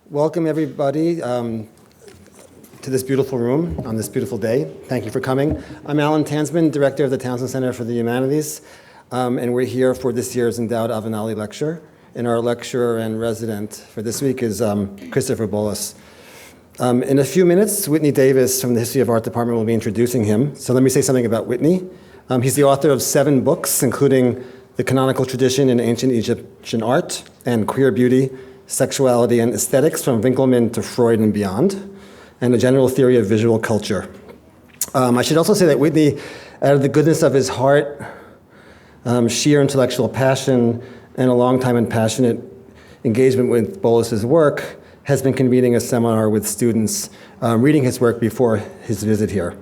Welcome, everybody, to this beautiful room on this beautiful day. Thank you for coming. I'm Alan Tansman, Director of the Townsend Center for the Humanities, and we're here for this year's Endowed Avenali Lecture. And our lecturer and resident for this week is Christopher Bollas. In a few minutes, Whitney Davis from the History of Art Department will be introducing him. So let me say something about Whitney. He's the author of 7 books, including The Canonical Tradition in Ancient Egyptian Art and Queer Beauty, Sexuality and Aesthetics from Winckelmann to Freud and Beyond, and A General Theory of Visual Culture. I should also say that Whitney, out of the goodness of his heart, sheer intellectual passion, and a long time and passionate engagement with Bollas's work, has been convening a seminar with students reading his work before his visit here.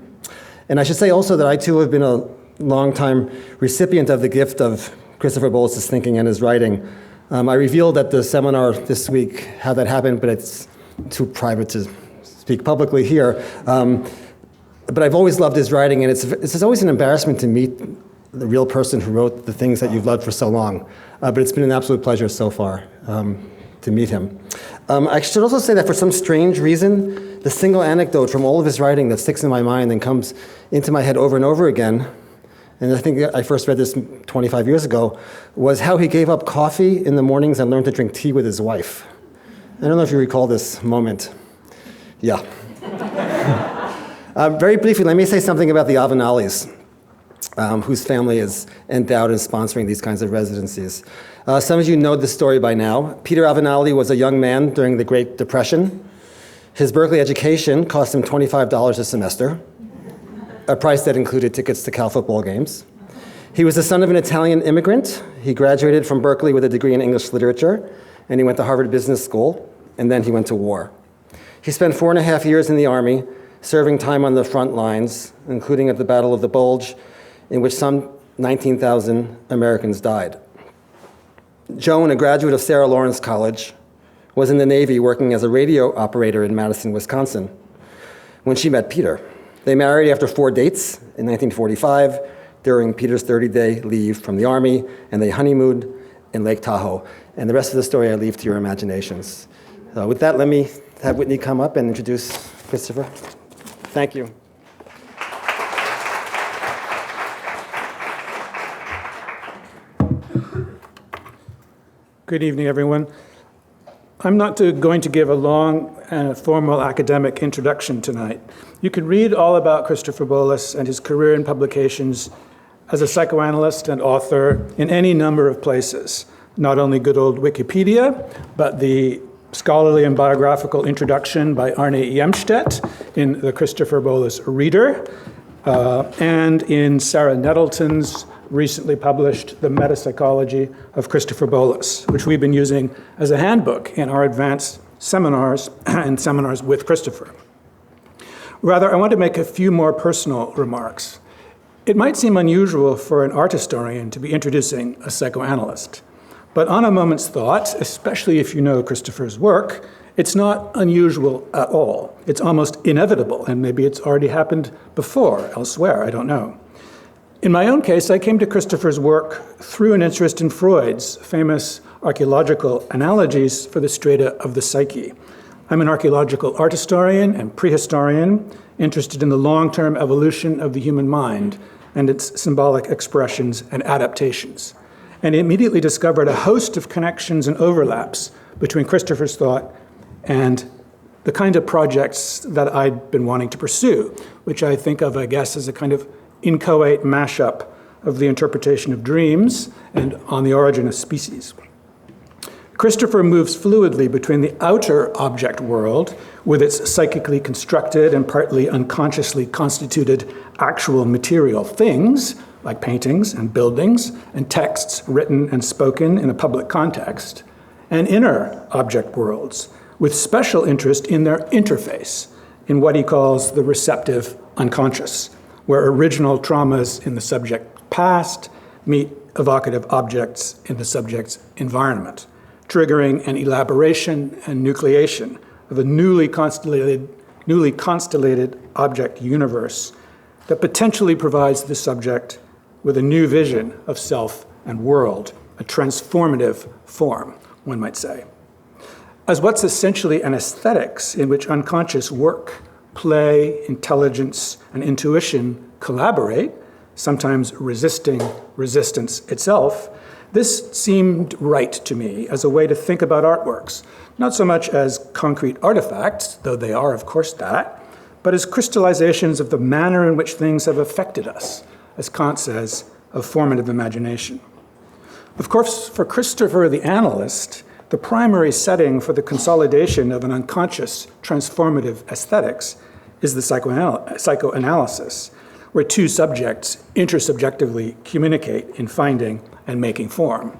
And I should say also that I too have been a long-time recipient of the gift of Christopher Bollas's thinking and his writing. I revealed at the seminar this week how that happened, but it's too private to speak publicly here. But I've always loved his writing, and it's always an embarrassment to meet the real person who wrote the things that you've loved for so long. But it's been an absolute pleasure so far to meet him. I should also say that for some strange reason, the single anecdote from all of his writing that sticks in my mind and comes into my head over and over again, and I think I first read this 25 years ago, was how he gave up coffee in the mornings and learned to drink tea with his wife. I don't know if you recall this moment. Yeah. Very briefly, let me say something about the Avenalis, whose family is endowed in sponsoring these kinds of residencies. Some of you know this story by now. Peter Avenali was a young man during the Great Depression. His Berkeley education cost him $25 a semester, a price that included tickets to Cal football games. He was the son of an Italian immigrant. He graduated from Berkeley with a degree in English literature, and he went to Harvard Business School, and then he went to war. He spent 4.5 years in the Army, serving time on the front lines, including at the Battle of the Bulge, in which some 19,000 Americans died. Joan, a graduate of Sarah Lawrence College, was in the Navy working as a radio operator in Madison, Wisconsin, when she met Peter. They married after 4 dates in 1945 during Peter's 30-day leave from the Army, and they honeymooned in Lake Tahoe. And the rest of the story I leave to your imaginations. With that, let me have Whitney come up and introduce Christopher. Thank you. Good evening, everyone. I'm not going to give a long and formal academic introduction tonight. You can read all about Christopher Bollas and his career in publications as a psychoanalyst and author in any number of places, not only good old Wikipedia, but the scholarly and biographical introduction by Arne Jemstedt in the Christopher Bollas Reader, and in Sarah Nettleton's recently published The Metapsychology of Christopher Bollas, which we've been using as a handbook in our advanced seminars and seminars with Christopher. Rather, I want to make a few more personal remarks. It might seem unusual for an art historian to be introducing a psychoanalyst, but on a moment's thought, especially if you know Christopher's work, it's not unusual at all. It's almost inevitable, and maybe it's already happened before elsewhere, I don't know. In my own case, I came to Christopher's work through an interest in Freud's famous archaeological analogies for the strata of the psyche. I'm an archaeological art historian and prehistorian, interested in the long-term evolution of the human mind and its symbolic expressions and adaptations, and immediately discovered a host of connections and overlaps between Christopher's thought and the kind of projects that I'd been wanting to pursue, which I think of, I guess, as a kind of inchoate mashup of the interpretation of dreams and on the origin of species. Christopher moves fluidly between the outer object world, with its psychically constructed and partly unconsciously constituted actual material things, like paintings and buildings and texts written and spoken in a public context, and inner object worlds, with special interest in their interface, in what he calls the receptive unconscious, where original traumas in the subject past meet evocative objects in the subject's environment, triggering an elaboration and nucleation of a newly constellated object universe that potentially provides the subject with a new vision of self and world, a transformative form, one might say. as what's essentially an aesthetics in which unconscious work, play, intelligence, and intuition collaborate, sometimes resisting resistance itself, this seemed right to me as a way to think about artworks, not so much as concrete artifacts, though they are, of course, that, but as crystallizations of the manner in which things have affected us, as Kant says, of formative imagination. Of course, for Christopher the analyst, the primary setting for the consolidation of an unconscious transformative aesthetics is the psychoanalysis, where two subjects intersubjectively communicate in finding and making form.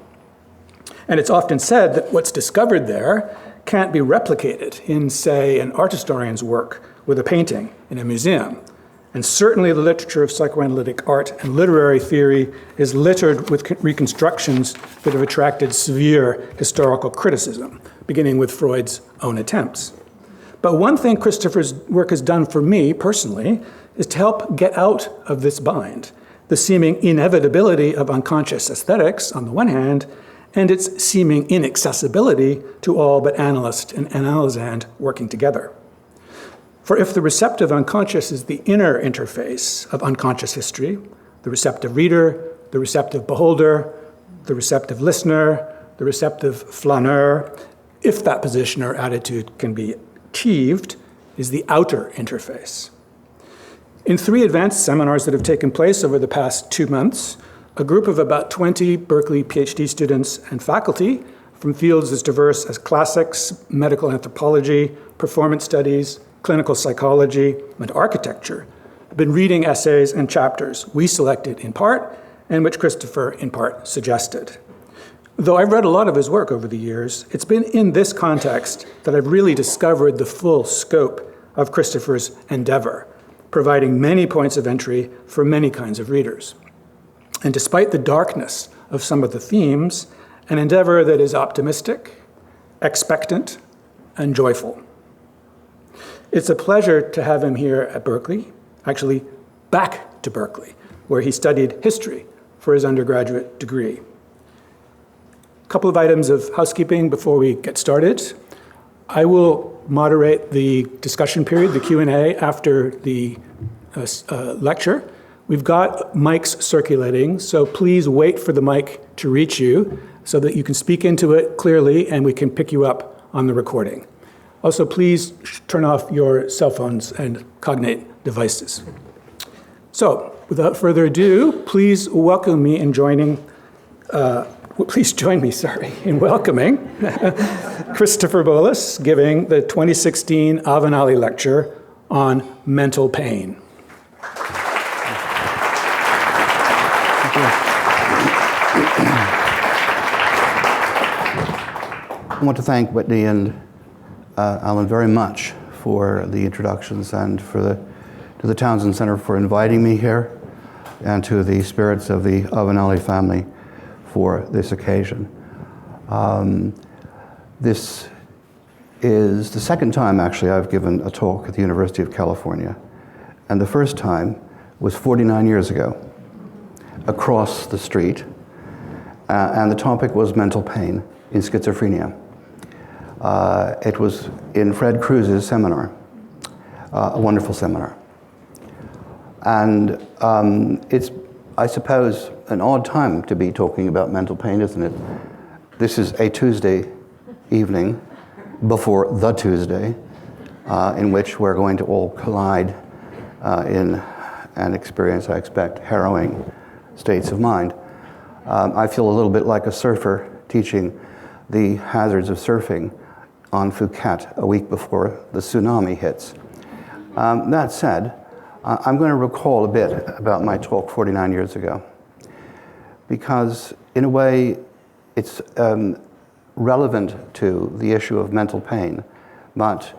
And it's often said that what's discovered there can't be replicated in, say, an art historian's work with a painting in a museum. And certainly the literature of psychoanalytic art and literary theory is littered with reconstructions that have attracted severe historical criticism, beginning with Freud's own attempts. But one thing Christopher's work has done for me personally is to help get out of this bind, the seeming inevitability of unconscious aesthetics on the one hand, and its seeming inaccessibility to all but analyst and analysand working together. For if the receptive unconscious is the inner interface of unconscious history, the receptive reader, the receptive beholder, the receptive listener, the receptive flaneur, if that position or attitude can be achieved, is the outer interface. In 3 advanced seminars that have taken place over the past 2 months, a group of about 20 Berkeley PhD students and faculty from fields as diverse as classics, medical anthropology, performance studies, clinical psychology, and architecture have been reading essays and chapters we selected in part and which Christopher in part suggested. Though I've read a lot of his work over the years, it's been in this context that I've really discovered the full scope of Christopher's endeavor, providing many points of entry for many kinds of readers. And despite the darkness of some of the themes, an endeavor that is optimistic, expectant, and joyful. It's a pleasure to have him here at Berkeley, actually back to Berkeley, where he studied history for his undergraduate degree. A couple of items of housekeeping before we get started. I will moderate the discussion period, the Q&A, after the lecture. We've got mics circulating, so please wait for the mic to reach you so that you can speak into it clearly and we can pick you up on the recording. Also, please turn off your cell phones and cognate devices. So, without further ado, please welcome me in joining, please join me, in welcoming Christopher Bollas giving the 2016 Avenali Lecture on mental pain. I want to thank Whitney and Alan very much for the introductions and to the Townsend Center for inviting me here, and to the spirits of the Avenali family for this occasion. This is the second time actually I've given a talk at the University of California, and the first time was 49 years ago, across the street, and the topic was mental pain in schizophrenia. It was in Fred Cruz's seminar, a wonderful seminar. And it's, I suppose, an odd time to be talking about mental pain, isn't it? This is a Tuesday evening before the Tuesday in which we're going to all collide in an experience, I expect, harrowing states of mind. I feel a little bit like a surfer teaching the hazards of surfing on Phuket a week before the tsunami hits. That said, I'm going to recall a bit about my talk 49 years ago, because in a way it's relevant to the issue of mental pain, but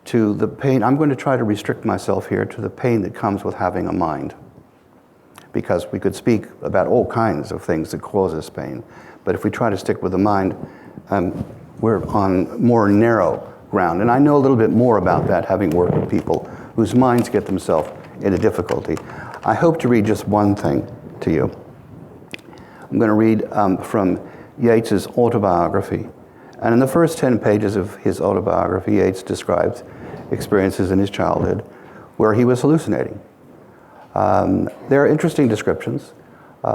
to the pain, I'm going to try to restrict myself here to the pain that comes with having a mind, because we could speak about all kinds of things that cause us pain, but if we try to stick with the mind, we're on more narrow ground. And I know a little bit more about that, having worked with people whose minds get themselves into difficulty. I hope to read just one thing to you. I'm going to read from Yeats's autobiography, And in the first 10 pages of his autobiography, Yates describes experiences in his childhood where he was hallucinating. There are interesting descriptions.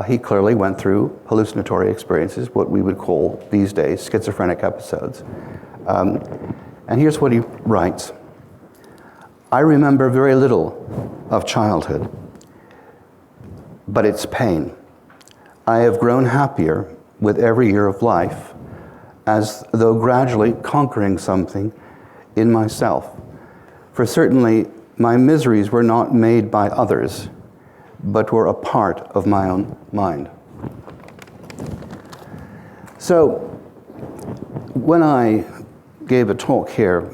He clearly went through hallucinatory experiences, what we would call these days schizophrenic episodes. And here's what he writes. I remember very little of childhood, but its pain. I have grown happier with every year of life, as though gradually conquering something in myself. For certainly my miseries were not made by others, but were a part of my own mind. So, when I gave a talk here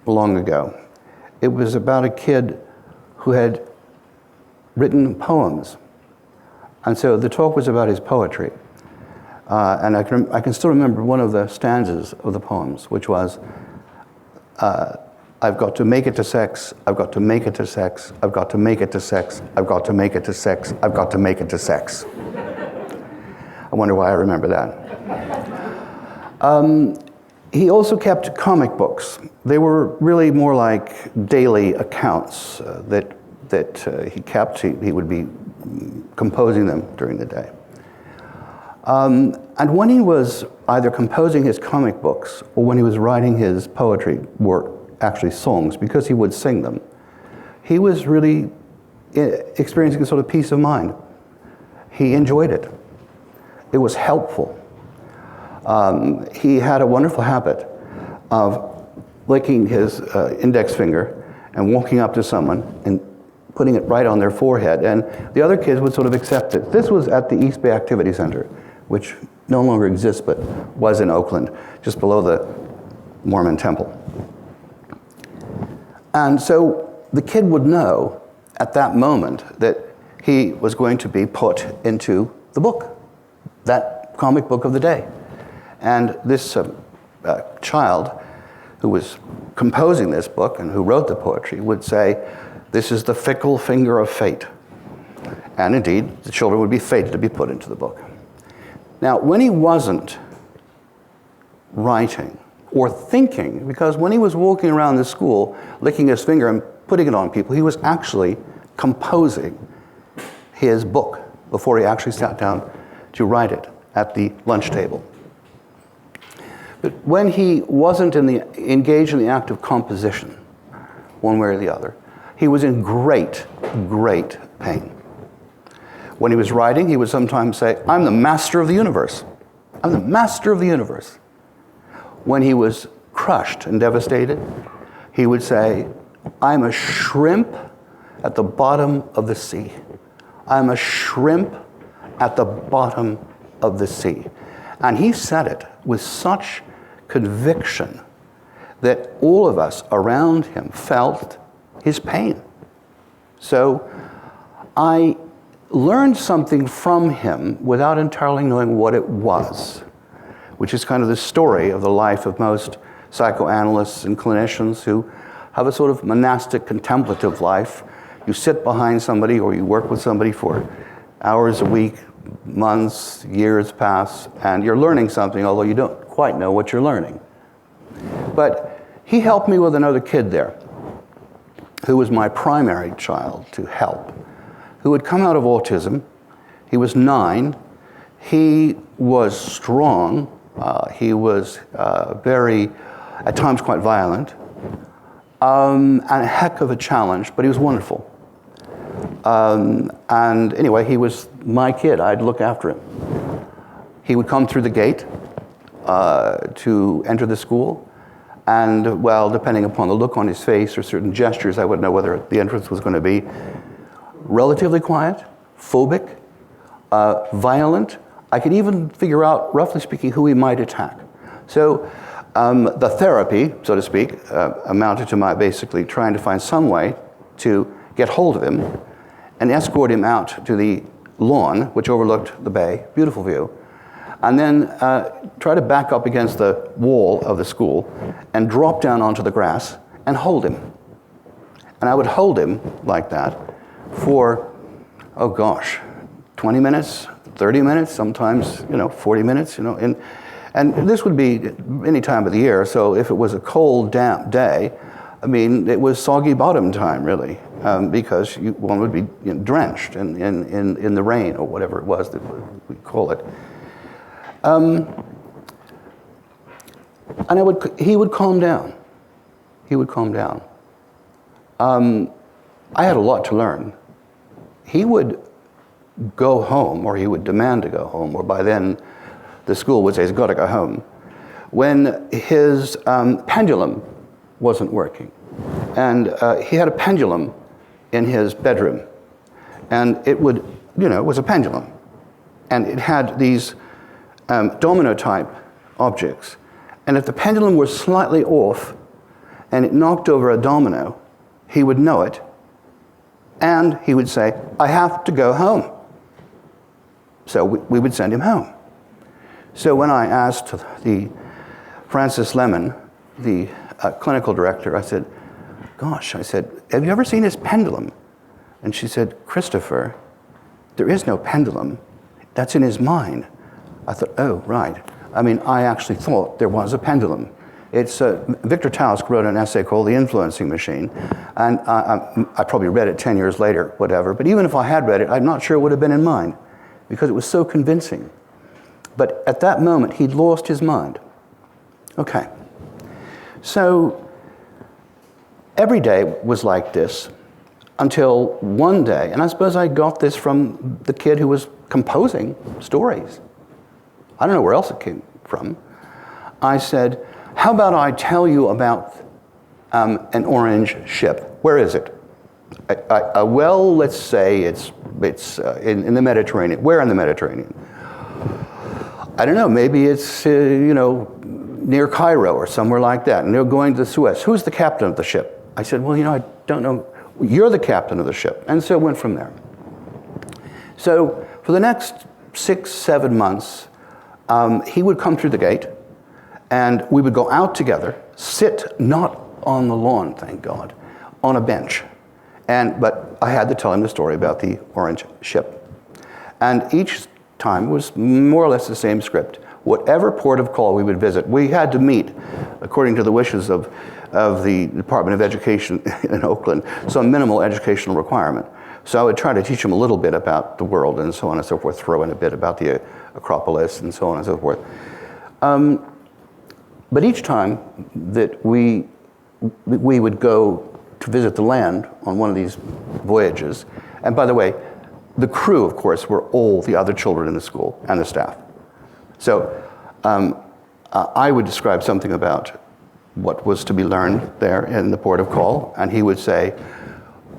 long ago, it was about a kid who had written poems. And so the talk was about his poetry. And I can still remember one of the stanzas of the poems, which was, I've got to make it to sex, I've got to make it to sex, I've got to make it to sex, I've got to make it to sex, I've got to make it to sex. I wonder why I remember that. He also kept comic books. They were really more like daily accounts that he kept. He would be composing them during the day. And when he was either composing his comic books or when he was writing his poetry work, actually songs, because he would sing them, he was really experiencing a sort of peace of mind. He enjoyed it. It was helpful. He had a wonderful habit of licking his index finger and walking up to someone and putting it right on their forehead, and the other kids would sort of accept it. This was at the East Bay Activity Center, which no longer exists, but was in Oakland, just below the Mormon temple. And so the kid would know at that moment that he was going to be put into the book, that comic book of the day. And this child who was composing this book and who wrote the poetry would say, this is the fickle finger of fate. And indeed, the children would be fated to be put into the book. Now, when he wasn't writing or thinking, because when he was walking around the school, licking his finger and putting it on people, he was actually composing his book before he actually sat down to write it at the lunch table. But when he wasn't engaged in the act of composition, one way or the other, he was in great, great pain. When he was writing, he would sometimes say, I'm the master of the universe. I'm the master of the universe. When he was crushed and devastated, he would say, I'm a shrimp at the bottom of the sea. I'm a shrimp at the bottom of the sea. And he said it with such conviction that all of us around him felt his pain. So I learned something from him without entirely knowing what it was, which is kind of the story of the life of most psychoanalysts and clinicians who have a sort of monastic contemplative life. You sit behind somebody or you work with somebody for hours a week, months, years pass, and you're learning something, although you don't quite know what you're learning. But he helped me with another kid there, who was my primary child to help, who had come out of autism. He was 9. He was strong. He was very, at times quite violent, and a heck of a challenge, but he was wonderful. And anyway, he was my kid. I'd look after him. He would come through the gate to enter the school, and well, depending upon the look on his face or certain gestures, I would know whether the entrance was going to be relatively quiet, phobic, violent. I could even figure out, roughly speaking, who he might attack. So the therapy, so to speak, amounted to my basically trying to find some way to get hold of him and escort him out to the lawn, which overlooked the bay, beautiful view, and then try to back up against the wall of the school and drop down onto the grass and hold him. And I would hold him like that for, oh gosh, 20 minutes, 30 minutes, sometimes, 40 minutes, And this would be any time of the year, so if it was a cold, damp day, I mean, it was soggy bottom time, really, because one would be drenched in the rain, or whatever it was that we call it. And he would calm down. He would calm down. I had a lot to learn. He would go home, or he would demand to go home, or by then the school would say, he's got to go home, when his pendulum wasn't working. And he had a pendulum in his bedroom. And it would, it was a pendulum. And it had these domino-type objects. And if the pendulum was slightly off and it knocked over a domino, he would know it. And he would say, I have to go home. So we would send him home. So when I asked the Frances Lemon, the clinical director, I said, gosh, I said, have you ever seen his pendulum? And she said, Christopher, there is no pendulum. That's in his mind. I thought, oh, right. I mean, I actually thought there was a pendulum. It's Victor Tausk wrote an essay called The Influencing Machine, and I probably read it 10 years later, whatever. But even if I had read it, I'm not sure it would have been in mine, because it was so convincing. But at that moment, he'd lost his mind. Okay. So every day was like this until one day, and I suppose I got this from the kid who was composing stories. I don't know where else it came from. I said, how about I tell you about an orange ship? Where is it? Well, let's say it's in the Mediterranean. Where in the Mediterranean? I don't know, maybe it's, near Cairo or somewhere like that, and they're going to Suez. Who's the captain of the ship? I said, well, I don't know. You're the captain of the ship. And so it went from there. So for the next 6-7 months, he would come through the gate, and we would go out together, sit not on the lawn, thank God, on a bench. But I had to tell him the story about the orange ship. And each time was more or less the same script. Whatever port of call we would visit, we had to meet, according to the wishes of the Department of Education in Oakland, some minimal educational requirement. So I would try to teach him a little bit about the world and so on and so forth, throw in a bit about the Acropolis and so on and so forth. But each time that we would go to visit the land on one of these voyages, and by the way, the crew, of course, were all the other children in the school and the staff. So I would describe something about what was to be learned there in the port of call, and he would say,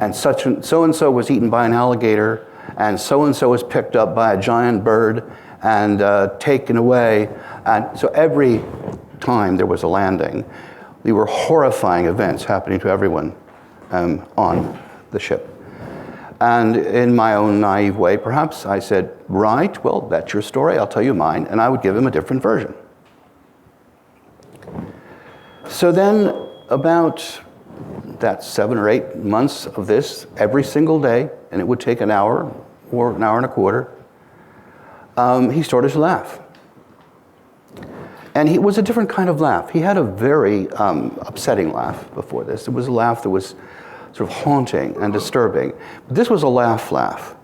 and so-and-so was eaten by an alligator, and so-and-so was picked up by a giant bird and taken away. And so every time there was a landing, there were horrifying events happening to everyone on the ship. And in my own naive way, perhaps, I said, right, well, that's your story, I'll tell you mine, and I would give him a different version. So then, about that 7 or 8 months of this, every single day, and it would take an hour or an hour and a quarter, he started to laugh. And it was a different kind of laugh. He had a very upsetting laugh before this. It was a laugh that was sort of haunting and disturbing. But this was a laugh.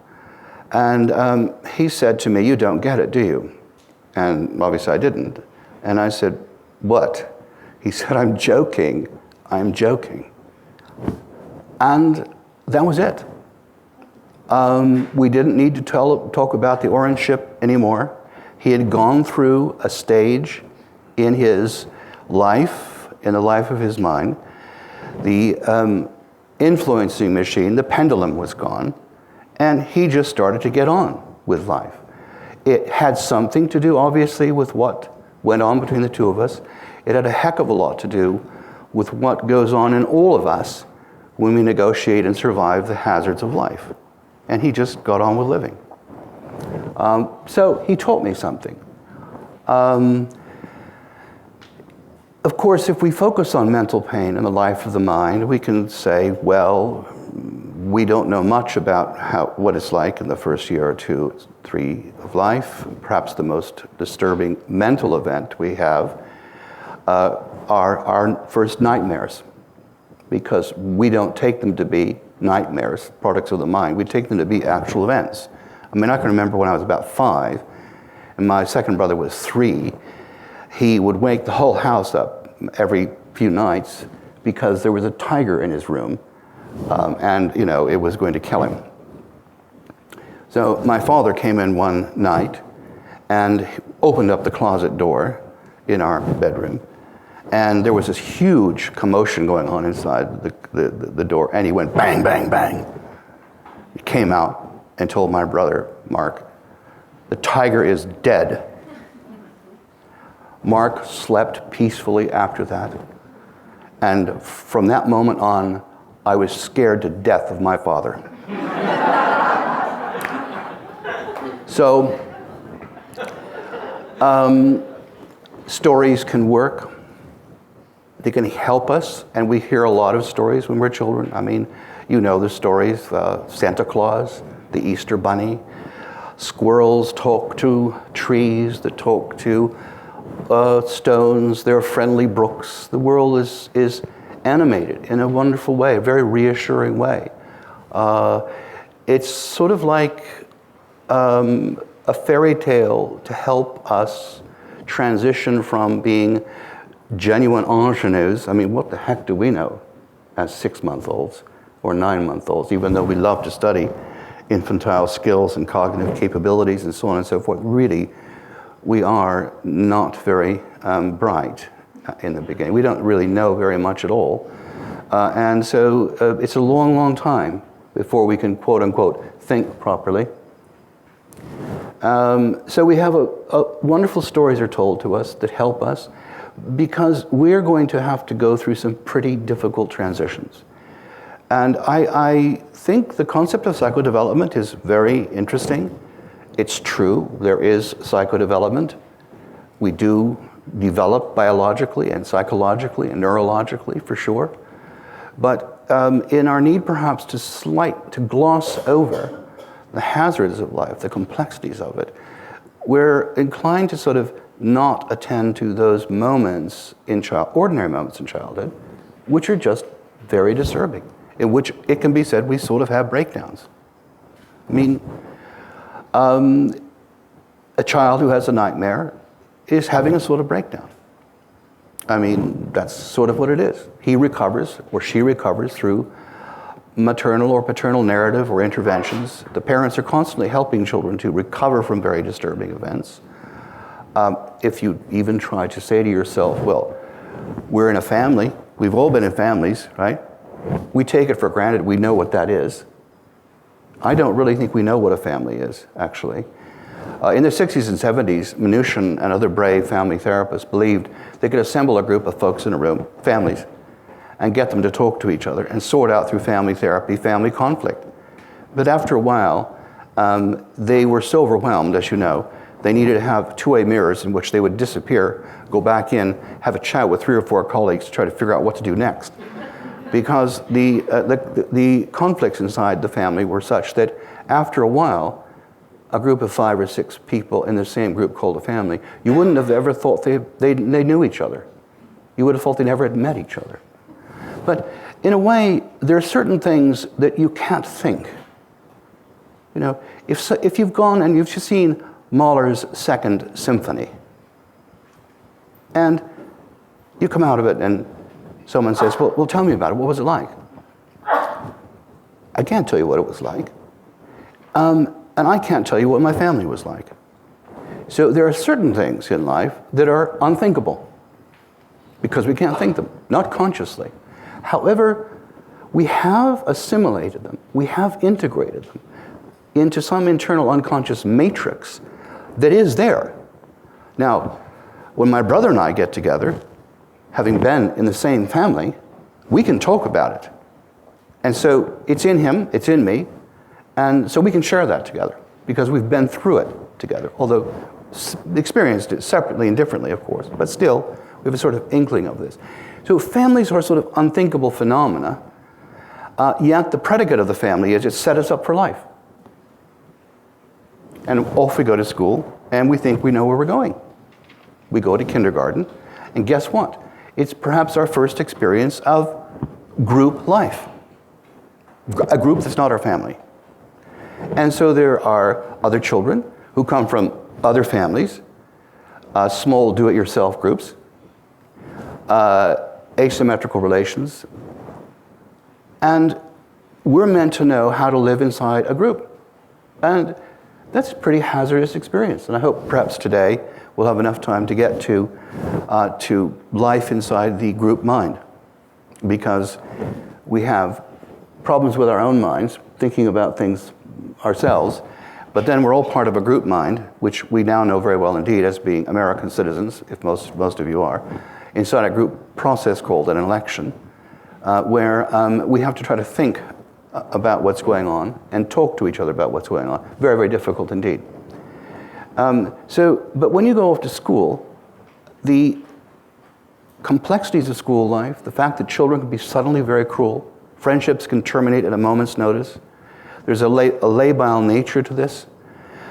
And he said to me, you don't get it, do you? And obviously I didn't. And I said, what? He said, I'm joking. And that was it. We didn't need to talk about the orange ship anymore. He had gone through a stage in his life, in the life of his mind. The influencing machine, the pendulum, was gone, and he just started to get on with life. It had something to do, obviously, with what went on between the two of us. It had a heck of a lot to do with what goes on in all of us when we negotiate and survive the hazards of life. And he just got on with living. So he taught me something. Of course, if we focus on mental pain and the life of the mind, we can say, well, we don't know much about what it's like in the first year or 2, 3 of life. Perhaps the most disturbing mental event we have are our first nightmares, because we don't take them to be nightmares, products of the mind. We take them to be actual events. I mean, I can remember when I was about 5, and my second brother was 3, he would wake the whole house up every few nights because there was a tiger in his room, and it was going to kill him. So my father came in one night and opened up the closet door in our bedroom, and there was this huge commotion going on inside the door, and he went bang, bang, bang. He came out and told my brother, Mark, the tiger is dead. Mark slept peacefully after that. And from that moment on, I was scared to death of my father. So, stories can work. They can help us, and we hear a lot of stories when we're children. I mean, the stories, Santa Claus, the Easter Bunny, squirrels talk to trees that talk to stones. There are friendly brooks. The world is animated in a wonderful way, a very reassuring way. It's sort of like a fairy tale to help us transition from being genuine ingenues. I mean, what the heck do we know as 6-month-olds or 9-month-olds, even though we love to study infantile skills and cognitive capabilities and so on and so forth. Really, we are not very bright in the beginning. We don't really know very much at all. And so it's a long, long time before we can, quote unquote, think properly. So we have wonderful stories are told to us that help us, because we're going to have to go through some pretty difficult transitions. And I think the concept of psychodevelopment is very interesting. It's true, there is psychodevelopment. We do develop biologically and psychologically and neurologically, for sure. But in our need perhaps to gloss over the hazards of life, the complexities of it, we're inclined to sort of not attend to those moments ordinary moments in childhood, which are just very disturbing, in which it can be said we sort of have breakdowns. I mean, a child who has a nightmare is having a sort of breakdown. I mean, that's sort of what it is. He recovers, or she recovers, through maternal or paternal narrative or interventions. The parents are constantly helping children to recover from very disturbing events. If you even try to say to yourself, well, we're in a family, we've all been in families, right? We take it for granted we know what that is. I don't really think we know what a family is, actually. In the 60s and 70s, Mnuchin and other brave family therapists believed they could assemble a group of folks in a room, families, and get them to talk to each other and sort out through family therapy, family conflict. But after a while, they were so overwhelmed, as you know, they needed to have two-way mirrors in which they would disappear, go back in, have a chat with 3 or 4 colleagues to try to figure out what to do next. Because the conflicts inside the family were such that after a while, a group of 5 or 6 people in the same group called a family, you wouldn't have ever thought they knew each other. You would have thought they never had met each other. But in a way, there are certain things that you can't think. You know, if you've gone and you've seen Mahler's Second Symphony, and you come out of it and someone says, well, tell me about it. What was it like? I can't tell you what it was like. And I can't tell you what my family was like. So there are certain things in life that are unthinkable because we can't think them, not consciously. However, we have assimilated them, we have integrated them into some internal unconscious matrix that is there. Now, when my brother and I get together, having been in the same family, we can talk about it. And so it's in him, it's in me, and so we can share that together because we've been through it together, although experienced it separately and differently, of course, but still, we have a sort of inkling of this. So families are sort of unthinkable phenomena, Yet the predicate of the family is it set us up for life. And off we go to school, and we think we know where we're going. We go to kindergarten, and guess what? It's perhaps our first experience of group life, a group that's not our family. And so there are other children who come from other families, small do-it-yourself groups, asymmetrical relations, and we're meant to know how to live inside a group. And that's a pretty hazardous experience. And I hope perhaps today we'll have enough time to get to life inside the group mind, because we have problems with our own minds, thinking about things ourselves, but then we're all part of a group mind, which we now know very well indeed as being American citizens, if most of you are, inside a group process called an election, where we have to try to think about what's going on and talk to each other about what's going on. Very, very difficult indeed. But when you go off to school, the complexities of school life, the fact that children can be suddenly very cruel, friendships can terminate at a moment's notice, there's a labile nature to this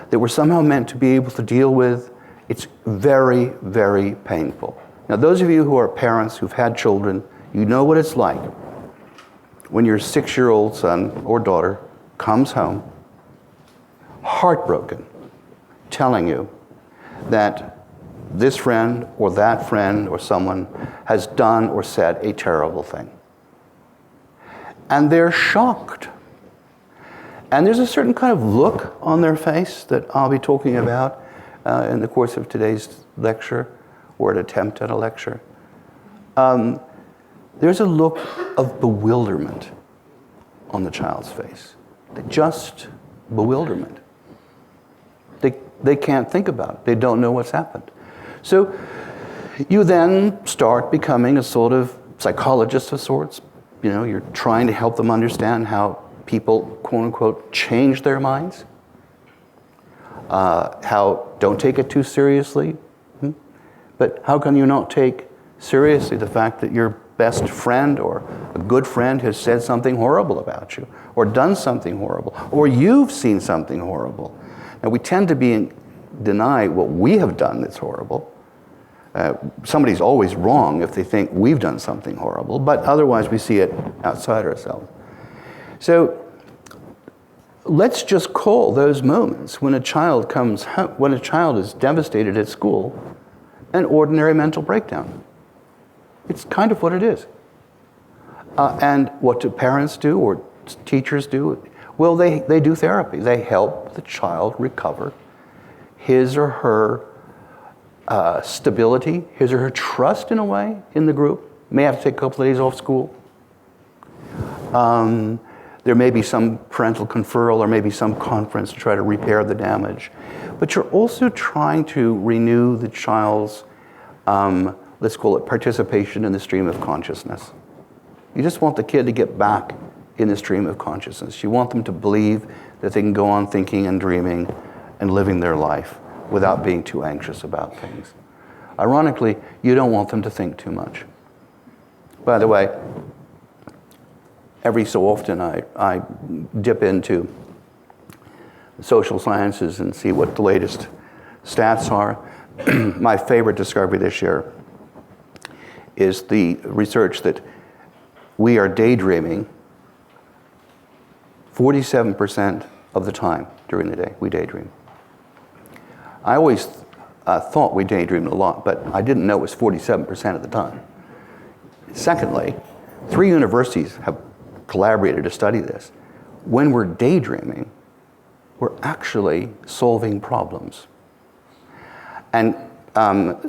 that we're somehow meant to be able to deal with. It's very, very painful. Now, those of you who are parents who've had children, you know what it's like when your 6-year-old son or daughter comes home, heartbroken, telling you that this friend or that friend or someone has done or said a terrible thing. And they're shocked. And there's a certain kind of look on their face that I'll be talking about in the course of today's lecture, or an attempt at a lecture. There's a look of bewilderment on the child's face. Just bewilderment. They can't think about it. They don't know what's happened. So you then start becoming a sort of psychologist of sorts. You know, you're trying to help them understand how people, quote unquote, change their minds. How don't take it too seriously. But how can you not take seriously the fact that your best friend or a good friend has said something horrible about you, or done something horrible, or you've seen something horrible? Now, we tend to deny what we have done that's horrible. Somebody's always wrong if they think we've done something horrible, but otherwise we see it outside ourselves. So let's just call those moments when a child comes home, when a child is devastated at school, an ordinary mental breakdown. It's kind of what it is. And what do parents do or teachers do? Well, they do therapy. They help the child recover his or her stability, his or her trust in a way in the group. May have to take a couple of days off school. There may be some parental conferral or maybe some conference to try to repair the damage. But you're also trying to renew the child's, let's call it participation in the stream of consciousness. You just want the kid to get back in the stream of consciousness. You want them to believe that they can go on thinking and dreaming and living their life without being too anxious about things. Ironically, you don't want them to think too much. By the way, every so often I dip into the social sciences and see what the latest stats are. My favorite discovery this year is the research that we are daydreaming 47% of the time during the day. We daydream. I always thought we daydreamed a lot, but I didn't know it was 47% of the time. Secondly, 3 universities have collaborated to study this. When we're daydreaming, we're actually solving problems. And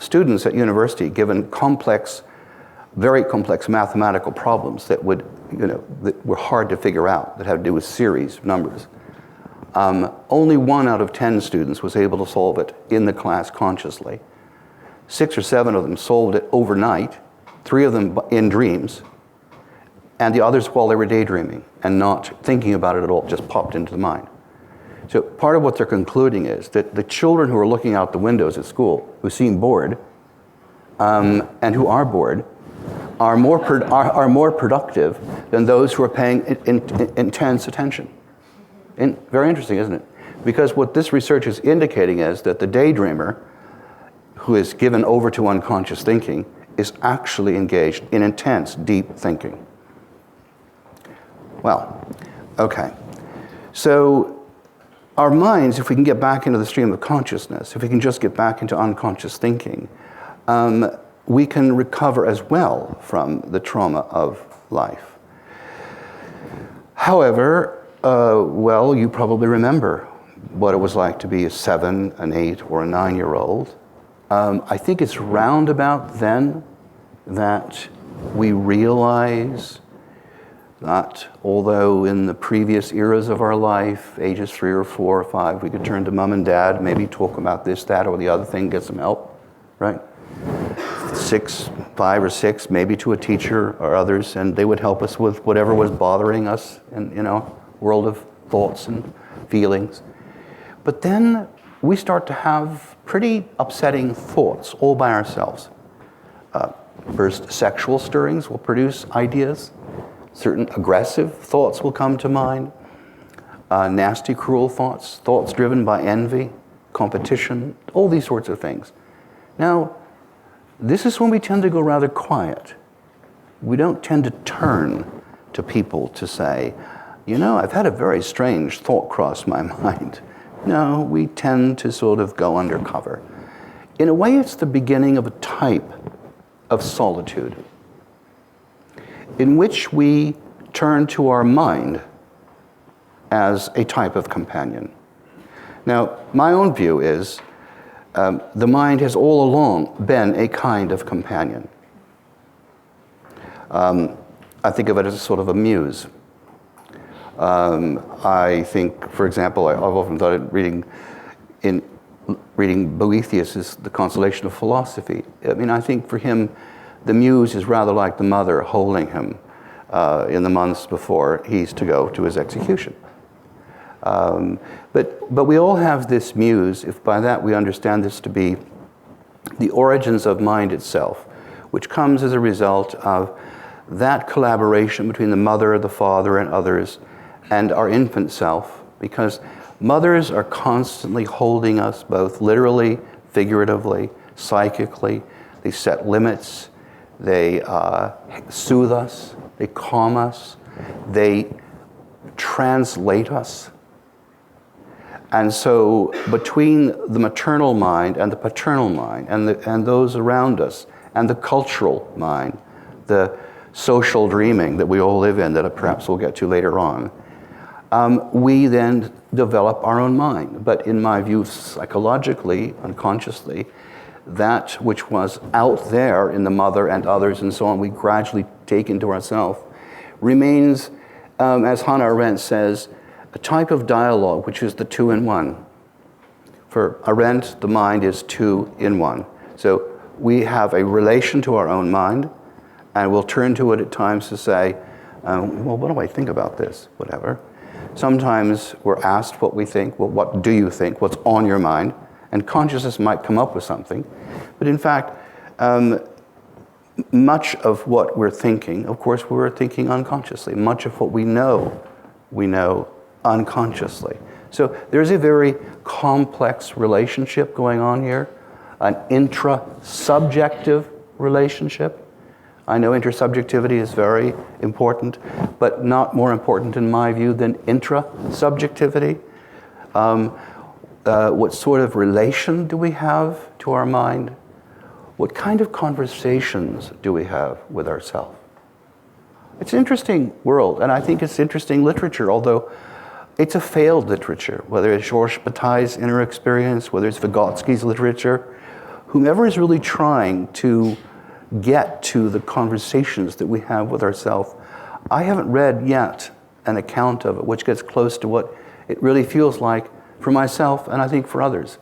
students at university, given very complex mathematical problems that that were hard to figure out, that had to do with series, numbers, only 1 out of 10 students was able to solve it in the class consciously. 6 or 7 of them solved it overnight, 3 of them in dreams, and the others while they were daydreaming and not thinking about it at all, just popped into the mind. So part of what they're concluding is that the children who are looking out the windows at school, who seem bored, and who are bored, are more productive than those who are paying intense attention. Very interesting, isn't it? Because what this research is indicating is that the daydreamer, who is given over to unconscious thinking, is actually engaged in intense, deep thinking. Well, okay. So our minds, if we can get back into the stream of consciousness, if we can just get back into unconscious thinking, we can recover as well from the trauma of life. However, well, you probably remember what it was like to be a 7, an 8, or a 9-year-old. I think it's round about then that we realize that although in the previous eras of our life, ages 3 or 4 or 5, we could turn to mom and dad, maybe talk about this, that, or the other thing, get some help, right? 5 or 6, maybe to a teacher or others, and they would help us with whatever was bothering us in world of thoughts and feelings. But then we start to have pretty upsetting thoughts all by ourselves. First, sexual stirrings will produce ideas. Certain aggressive thoughts will come to mind. Nasty, cruel thoughts, thoughts driven by envy, competition, all these sorts of things. Now, this is when we tend to go rather quiet. We don't tend to turn to people to say, I've had a very strange thought cross my mind. No, we tend to sort of go undercover. In a way, it's the beginning of a type of solitude in which we turn to our mind as a type of companion. Now, my own view is the mind has all along been a kind of companion. I think of it as a sort of a muse. I think, for example, I've often thought of reading Boethius' The Consolation of Philosophy. I mean, I think for him, the muse is rather like the mother holding him in the months before he's to go to his execution. But we all have this muse, if by that we understand this to be the origins of mind itself, which comes as a result of that collaboration between the mother, the father, and others, and our infant self, because mothers are constantly holding us both literally, figuratively, psychically. They set limits, they soothe us, they calm us, they translate us. And so between the maternal mind and the paternal mind and those around us and the cultural mind, the social dreaming that we all live in that perhaps we'll get to later on, we then develop our own mind. But in my view, psychologically, unconsciously, that which was out there in the mother and others and so on, we gradually take into ourselves, remains, as Hannah Arendt says, a type of dialogue which is the 2-in-1. For Arendt, the mind is 2-in-1. So we have a relation to our own mind, and we'll turn to it at times to say, well, what do I think about this? Whatever. Sometimes we're asked what we think. Well, what do you think? What's on your mind? And consciousness might come up with something. But in fact, much of what we're thinking, of course, we're thinking unconsciously. Much of what we know unconsciously. So there's a very complex relationship going on here, an intrasubjective relationship. I know intersubjectivity is very important, but not more important in my view than intrasubjectivity. What sort of relation do we have to our mind? What kind of conversations do we have with ourselves? It's an interesting world, and I think it's interesting literature, although it's a failed literature, whether it's Georges Bataille's inner experience, whether it's Vygotsky's literature. Whomever is really trying to get to the conversations that we have with ourselves, I haven't read yet an account of it which gets close to what it really feels like for myself and I think for others.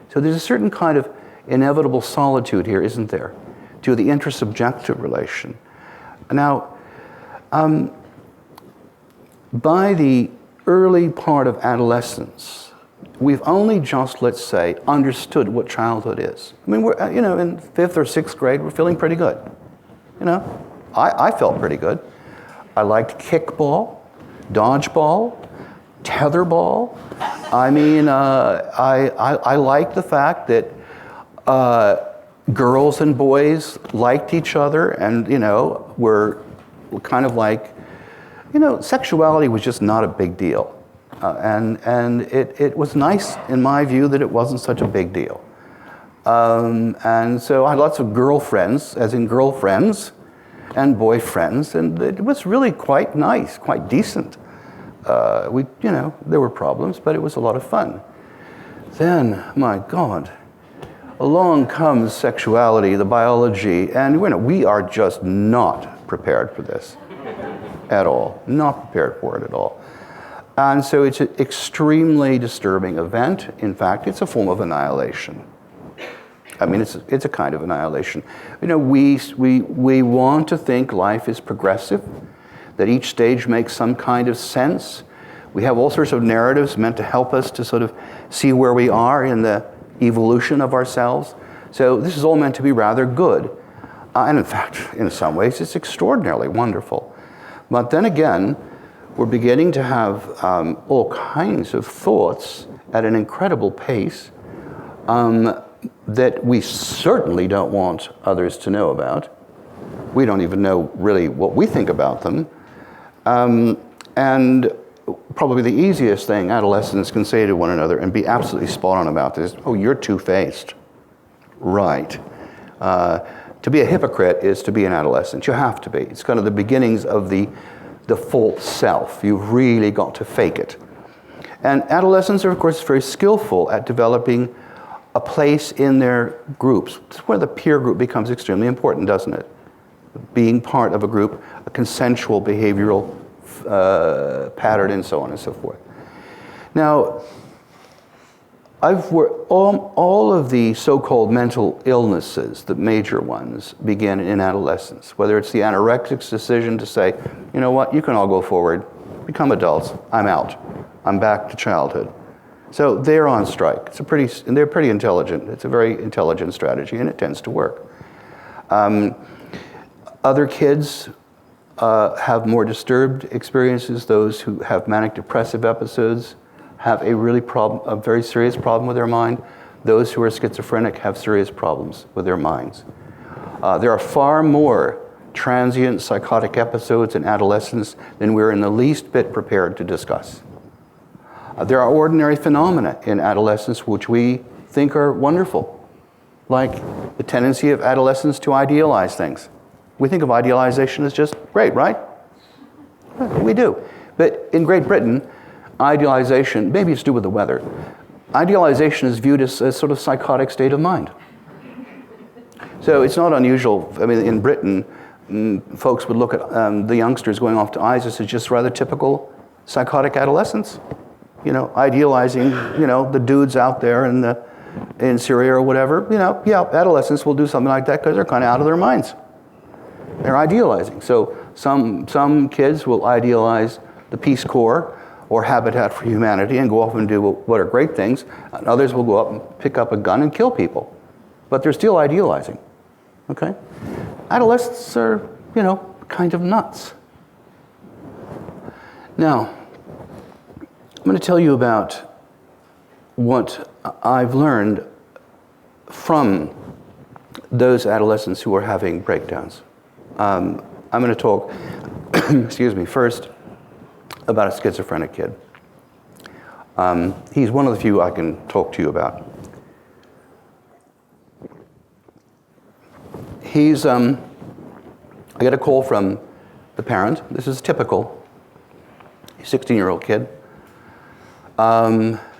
So there's a certain kind of inevitable solitude here, isn't there, to the intersubjective relation. Now, by the early part of adolescence, we've only just, let's say, understood what childhood is. I mean, we're, in 5th or 6th grade, we're feeling pretty good. I felt pretty good. I liked kickball, dodgeball, tetherball. I mean, I liked the fact that girls and boys liked each other and, were kind of like, sexuality was just not a big deal. And it was nice, in my view, that it wasn't such a big deal. And so I had lots of girlfriends, as in girlfriends, and boyfriends, and it was really quite nice, quite decent. There were problems, but it was a lot of fun. Then, my God, along comes sexuality, the biology, and we are just not prepared for this at all, not prepared for it at all. And so it's an extremely disturbing event. In fact, it's a form of annihilation. I mean, it's a kind of annihilation. We want to think life is progressive, that each stage makes some kind of sense. We have all sorts of narratives meant to help us to sort of see where we are in the evolution of ourselves. So this is all meant to be rather good. And in fact, in some ways, it's extraordinarily wonderful. But then again, we're beginning to have all kinds of thoughts at an incredible pace that we certainly don't want others to know about. We don't even know really what we think about them. And probably the easiest thing adolescents can say to one another and be absolutely spot on about this, oh, you're two-faced. Right. To be a hypocrite is to be an adolescent. You have to be. It's kind of the beginnings of the false self. You've really got to fake it. And adolescents are, of course, very skillful at developing a place in their groups. This is where the peer group becomes extremely important, doesn't it? Being part of a group, a consensual behavioral pattern, and so on and so forth. Now, I've worked, all of the so-called mental illnesses, the major ones, begin in adolescence. Whether it's the anorectic's decision to say, you know what, you can all go forward, become adults, I'm out, I'm back to childhood. So they're on strike. And they're pretty intelligent. It's a very intelligent strategy, and it tends to work. Other kids have more disturbed experiences. Those who have manic depressive episodes have a very serious problem with their mind. Those who are schizophrenic have serious problems with their minds. There are far more transient psychotic episodes in adolescence than we're in the least bit prepared to discuss. There are ordinary phenomena in adolescence which we think are wonderful, like the tendency of adolescents to idealize things. We think of idealization as just great, right? We do. But in Great Britain, idealization, maybe it's to do with the weather, idealization is viewed as a sort of psychotic state of mind. So it's not unusual. I mean, in Britain, folks would look at the youngsters going off to ISIS as just rather typical psychotic adolescence. Idealizing, the dudes out there in Syria or whatever. Adolescents will do something like that because they're kind of out of their minds. They're idealizing. So some kids will idealize the Peace Corps or Habitat for Humanity and go off and do what are great things. And others will go up and pick up a gun and kill people. But they're still idealizing. Okay? Adolescents are, kind of nuts. Now, I'm going to tell you about what I've learned from those adolescents who are having breakdowns. I'm going to talk, first about a schizophrenic kid. He's one of the few I can talk to you about. I get a call from the parent. This is typical. 16-year-old kid.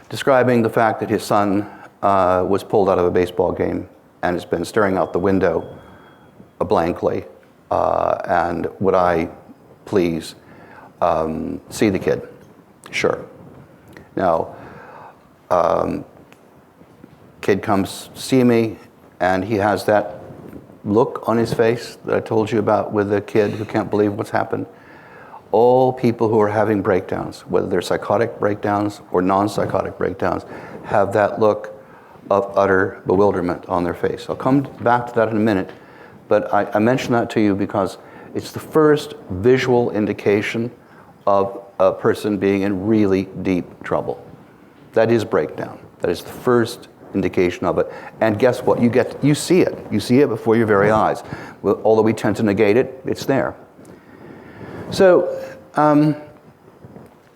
Describing the fact that his son was pulled out of a baseball game and has been staring out the window blankly, and would I please see the kid? Sure. Now, kid comes see me, and he has that look on his face that I told you about with the kid who can't believe what's happened. All people who are having breakdowns, whether they're psychotic breakdowns or non-psychotic breakdowns, have that look of utter bewilderment on their face. I'll come back to that in a minute, but I mention that to you because It's the first visual indication of a person being in really deep trouble. That is breakdown. That is the first indication of it. And guess what? You see it. You see it before your very eyes. Well, although we tend to negate it, it's there. So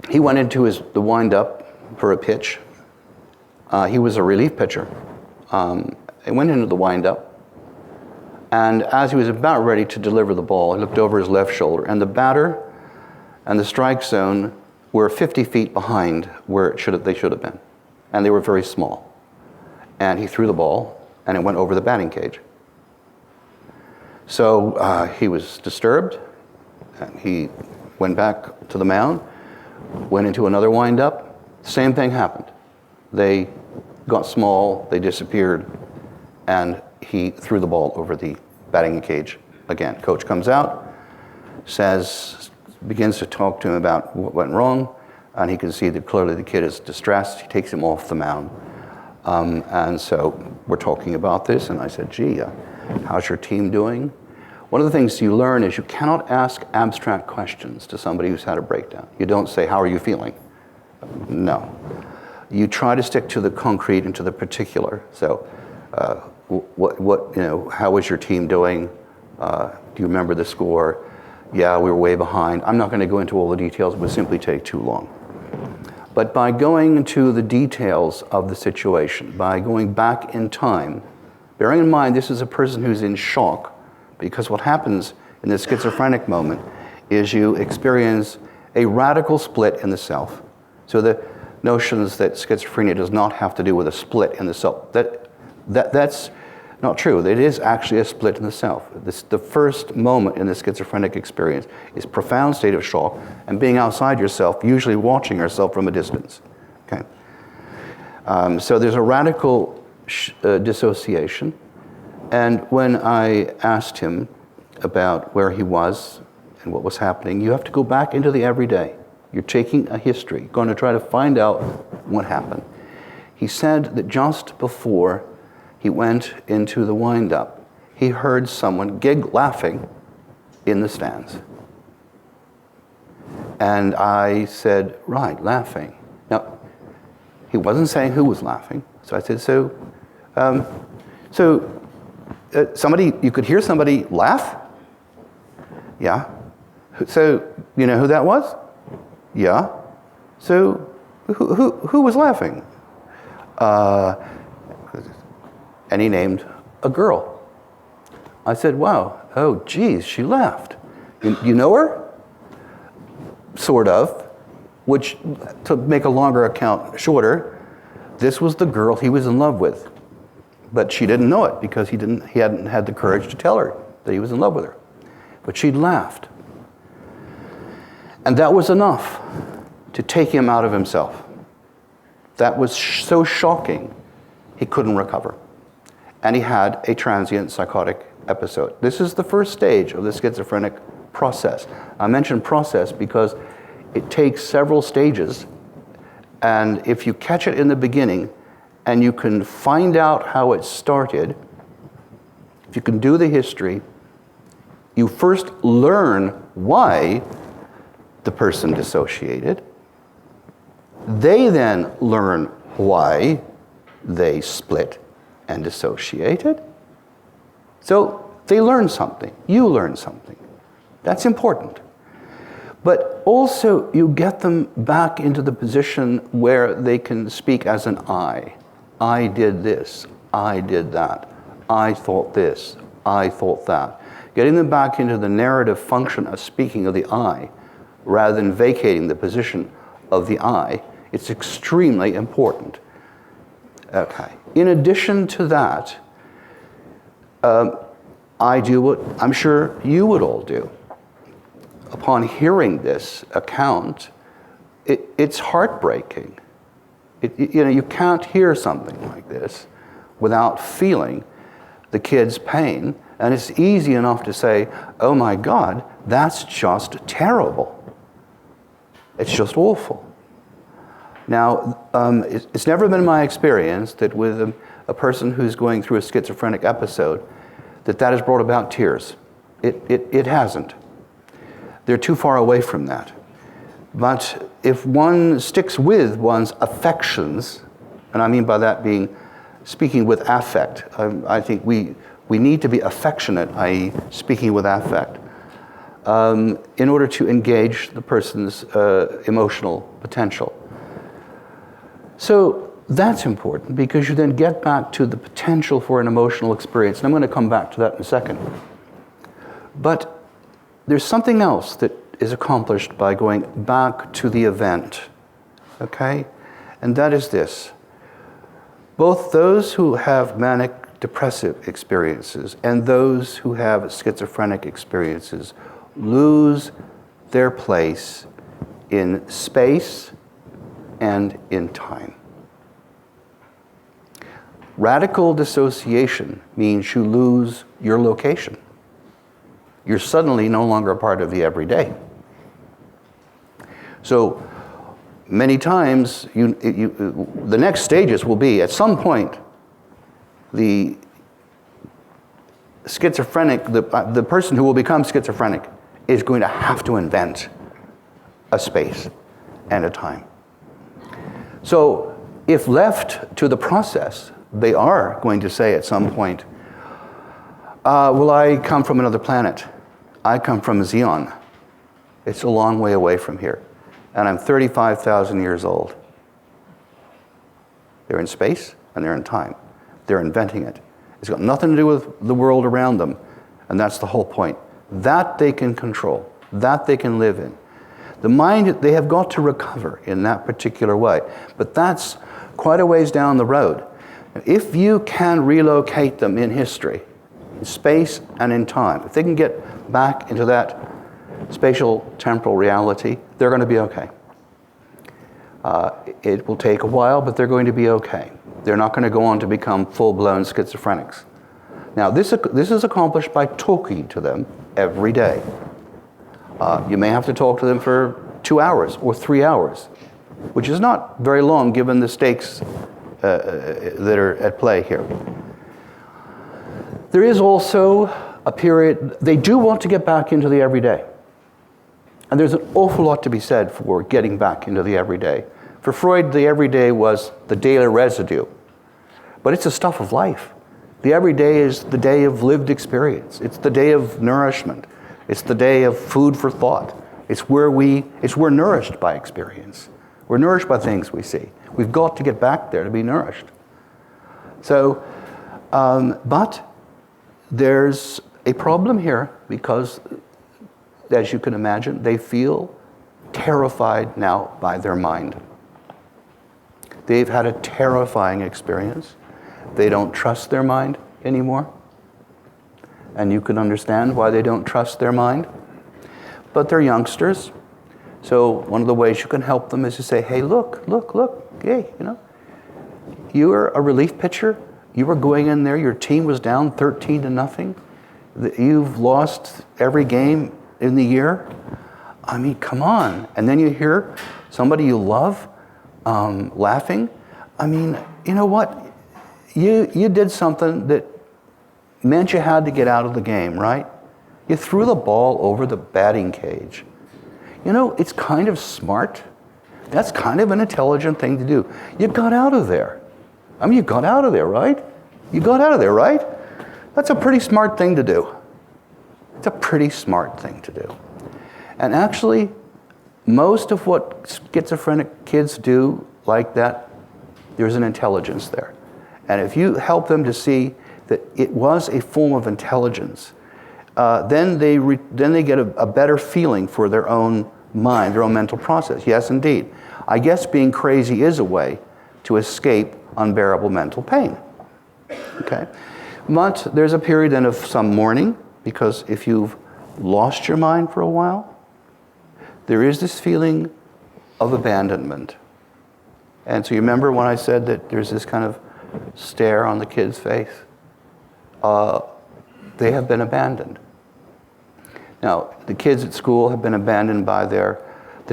he went into the wind-up for a pitch. He was a relief pitcher. He went into the wind-up. And as he was about ready to deliver the ball, he looked over his left shoulder, and the batter and the strike zone were 50 feet behind where they should have been. And they were very small. And he threw the ball, and it went over the batting cage. So he was disturbed, and he went back to the mound, went into another wind-up. Same thing happened. They got small, they disappeared, and he threw the ball over the batting cage again. Coach comes out, begins to talk to him about what went wrong, and he can see that clearly the kid is distressed. He takes him off the mound. And so we're talking about this, and I said, gee, how's your team doing? One of the things you learn is you cannot ask abstract questions to somebody who's had a breakdown. You don't say, how are you feeling? No. You try to stick to the concrete and to the particular. So how was your team doing? Do you remember the score? Yeah, we were way behind. I'm not going to go into all the details. It would simply take too long. But by going into the details of the situation, by going back in time, bearing in mind this is a person who's in shock, because what happens in the schizophrenic moment is you experience a radical split in the self. So the notions that schizophrenia does not have to do with a split in the self, that's not true. It is actually a split in the self. The first moment in the schizophrenic experience is profound state of shock and being outside yourself, usually watching yourself from a distance. Okay. So there's a radical dissociation. And when I asked him about where he was and what was happening, you have to go back into the everyday. You're taking a history, going to try to find out what happened. He said that just before he went into the wind-up, he heard someone laughing in the stands. And I said, right, laughing. Now, he wasn't saying who was laughing. So I said, somebody, you could hear somebody laugh? Yeah. So, you know who that was? Yeah. So, who was laughing? And he named a girl. I said, wow, oh, geez, she laughed. You know her? Sort of. Which, to make a longer account shorter, this was the girl he was in love with. But she didn't know it because he hadn't had the courage to tell her that he was in love with her. But she'd laughed. And that was enough to take him out of himself. That was so shocking, he couldn't recover. And he had a transient psychotic episode. This is the first stage of the schizophrenic process. I mention process because it takes several stages, and if you catch it in the beginning and you can find out how it started, if you can do the history, you first learn why the person dissociated. They then learn why they split and dissociated. So they learn something. You learn something. That's important. But also you get them back into the position where they can speak as an I. I did this. I did that. I thought this. I thought that. Getting them back into the narrative function of speaking of the I, rather than vacating the position of the I, it's extremely important. Okay. In addition to that, I do what I'm sure you would all do. Upon hearing this account, it's heartbreaking. You can't hear something like this without feeling the kid's pain, and it's easy enough to say, oh my God, that's just terrible. It's just awful. Now, it's never been my experience that with a person who's going through a schizophrenic episode, that has brought about tears. It hasn't. They're too far away from that. But if one sticks with one's affections, and I mean by that being speaking with affect, I think we need to be affectionate, i.e. speaking with affect, in order to engage the person's emotional potential. So that's important because you then get back to the potential for an emotional experience. And I'm going to come back to that in a second. But there's something else that is accomplished by going back to the event, okay? And that is this. Both those who have manic depressive experiences and those who have schizophrenic experiences lose their place in space and in time. Radical dissociation means you lose your location. You're suddenly no longer a part of the everyday. So many times, the next stages will be, at some point, the schizophrenic, the person who will become schizophrenic is going to have to invent a space and a time. So if left to the process, they are going to say at some point, well, I come from another planet. I come from Zion. It's a long way away from here. And I'm 35,000 years old. They're in space and they're in time. They're inventing it. It's got nothing to do with the world around them. And that's the whole point. That they can control. That they can live in. The mind, they have got to recover in that particular way. But that's quite a ways down the road. If you can relocate them in history, in space and in time, if they can get back into that spatial temporal reality, they're going to be okay. It will take a while, but they're going to be okay. They're not going to go on to become full-blown schizophrenics. Now, this is accomplished by talking to them every day. You may have to talk to them for 2 hours or 3 hours, which is not very long given the stakes that are at play here. There is also a period, they do want to get back into the everyday. And there's an awful lot to be said for getting back into the everyday. For Freud, the everyday was the daily residue. But it's the stuff of life. The everyday is the day of lived experience. It's the day of nourishment. It's the day of food for thought. It's where we're nourished by experience. We're nourished by things we see. We've got to get back there to be nourished. So, but there's a problem here because, as you can imagine, they feel terrified now by their mind. They've had a terrifying experience. They don't trust their mind anymore. And you can understand why they don't trust their mind. But they're youngsters. So one of the ways you can help them is to say, hey, look, hey, you were a relief pitcher. You were going in there, your team was down 13-0. You've lost every game in the year. I mean, come on. And then you hear somebody you love laughing. I mean, you know what? You did something that meant you had to get out of the game, right? You threw the ball over the batting cage. It's kind of smart. That's kind of an intelligent thing to do. You got out of there. I mean, you got out of there, right? You got out of there, right? That's a pretty smart thing to do. It's a pretty smart thing to do. And actually, most of what schizophrenic kids do like that, there's an intelligence there. And if you help them to see that it was a form of intelligence, then they get a better feeling for their own mind, their own mental process. Yes, indeed. I guess being crazy is a way to escape unbearable mental pain. Okay? But there's a period then of some mourning, because if you've lost your mind for a while, there is this feeling of abandonment. And so you remember when I said that there's this kind of stare on the kid's face? They have been abandoned. Now, the kids at school have been abandoned by the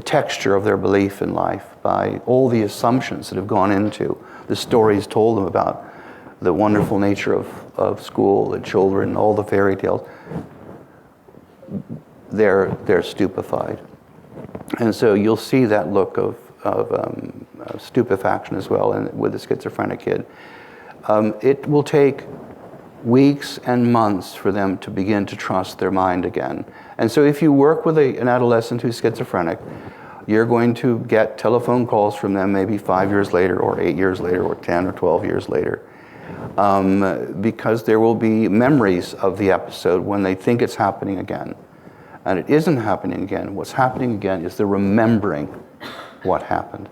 texture of their belief in life, by all the assumptions that have gone into the stories told them about the wonderful nature of school, the children, all the fairy tales. they're stupefied. And so you'll see that look of stupefaction as well with the schizophrenic kid. It will take weeks and months for them to begin to trust their mind again. And so if you work with an adolescent who's schizophrenic, you're going to get telephone calls from them maybe 5 years later or 8 years later or 10 or 12 years later, because there will be memories of the episode when they think it's happening again. And it isn't happening again. What's happening again is they're remembering what happened.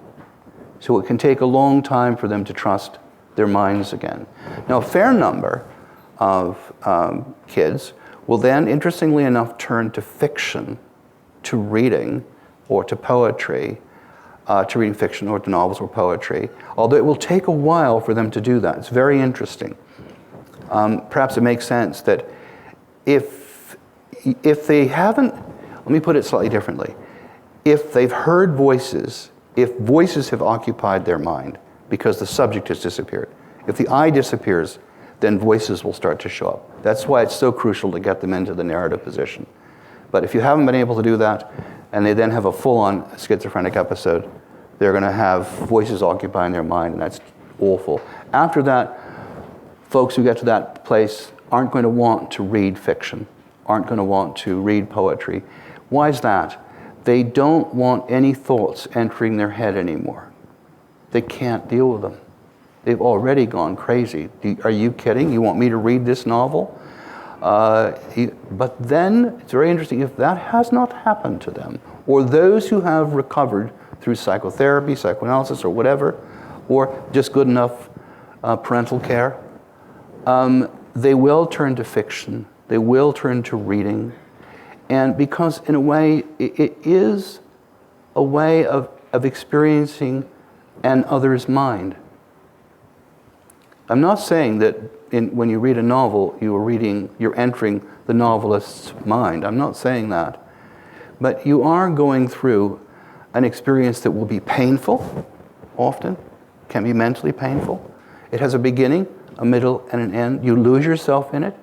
So it can take a long time for them to trust their minds again. Now, a fair number of kids will then, interestingly enough, turn to fiction, to reading, or to poetry, to reading fiction or to novels or poetry, although it will take a while for them to do that. It's very interesting. Perhaps it makes sense that if they haven't, let me put it slightly differently, if they've heard voices, if voices have occupied their mind because the subject has disappeared, if the I disappears, then voices will start to show up. That's why it's so crucial to get them into the narrative position. But if you haven't been able to do that, and they then have a full-on schizophrenic episode, they're going to have voices occupying their mind, and that's awful. After that, folks who get to that place aren't going to want to read fiction, aren't going to want to read poetry. Why is that? They don't want any thoughts entering their head anymore. They can't deal with them. They've already gone crazy. Are you kidding? You want me to read this novel? But then, it's very interesting, if that has not happened to them, or those who have recovered through psychotherapy, psychoanalysis, or whatever, or just good enough parental care, they will turn to fiction, they will turn to reading, and because in a way, it is a way of experiencing an other's mind. I'm not saying that when you read a novel, you're entering the novelist's mind. I'm not saying that. But you are going through an experience that will be painful, often, can be mentally painful. It has a beginning, a middle, and an end. You lose yourself in it.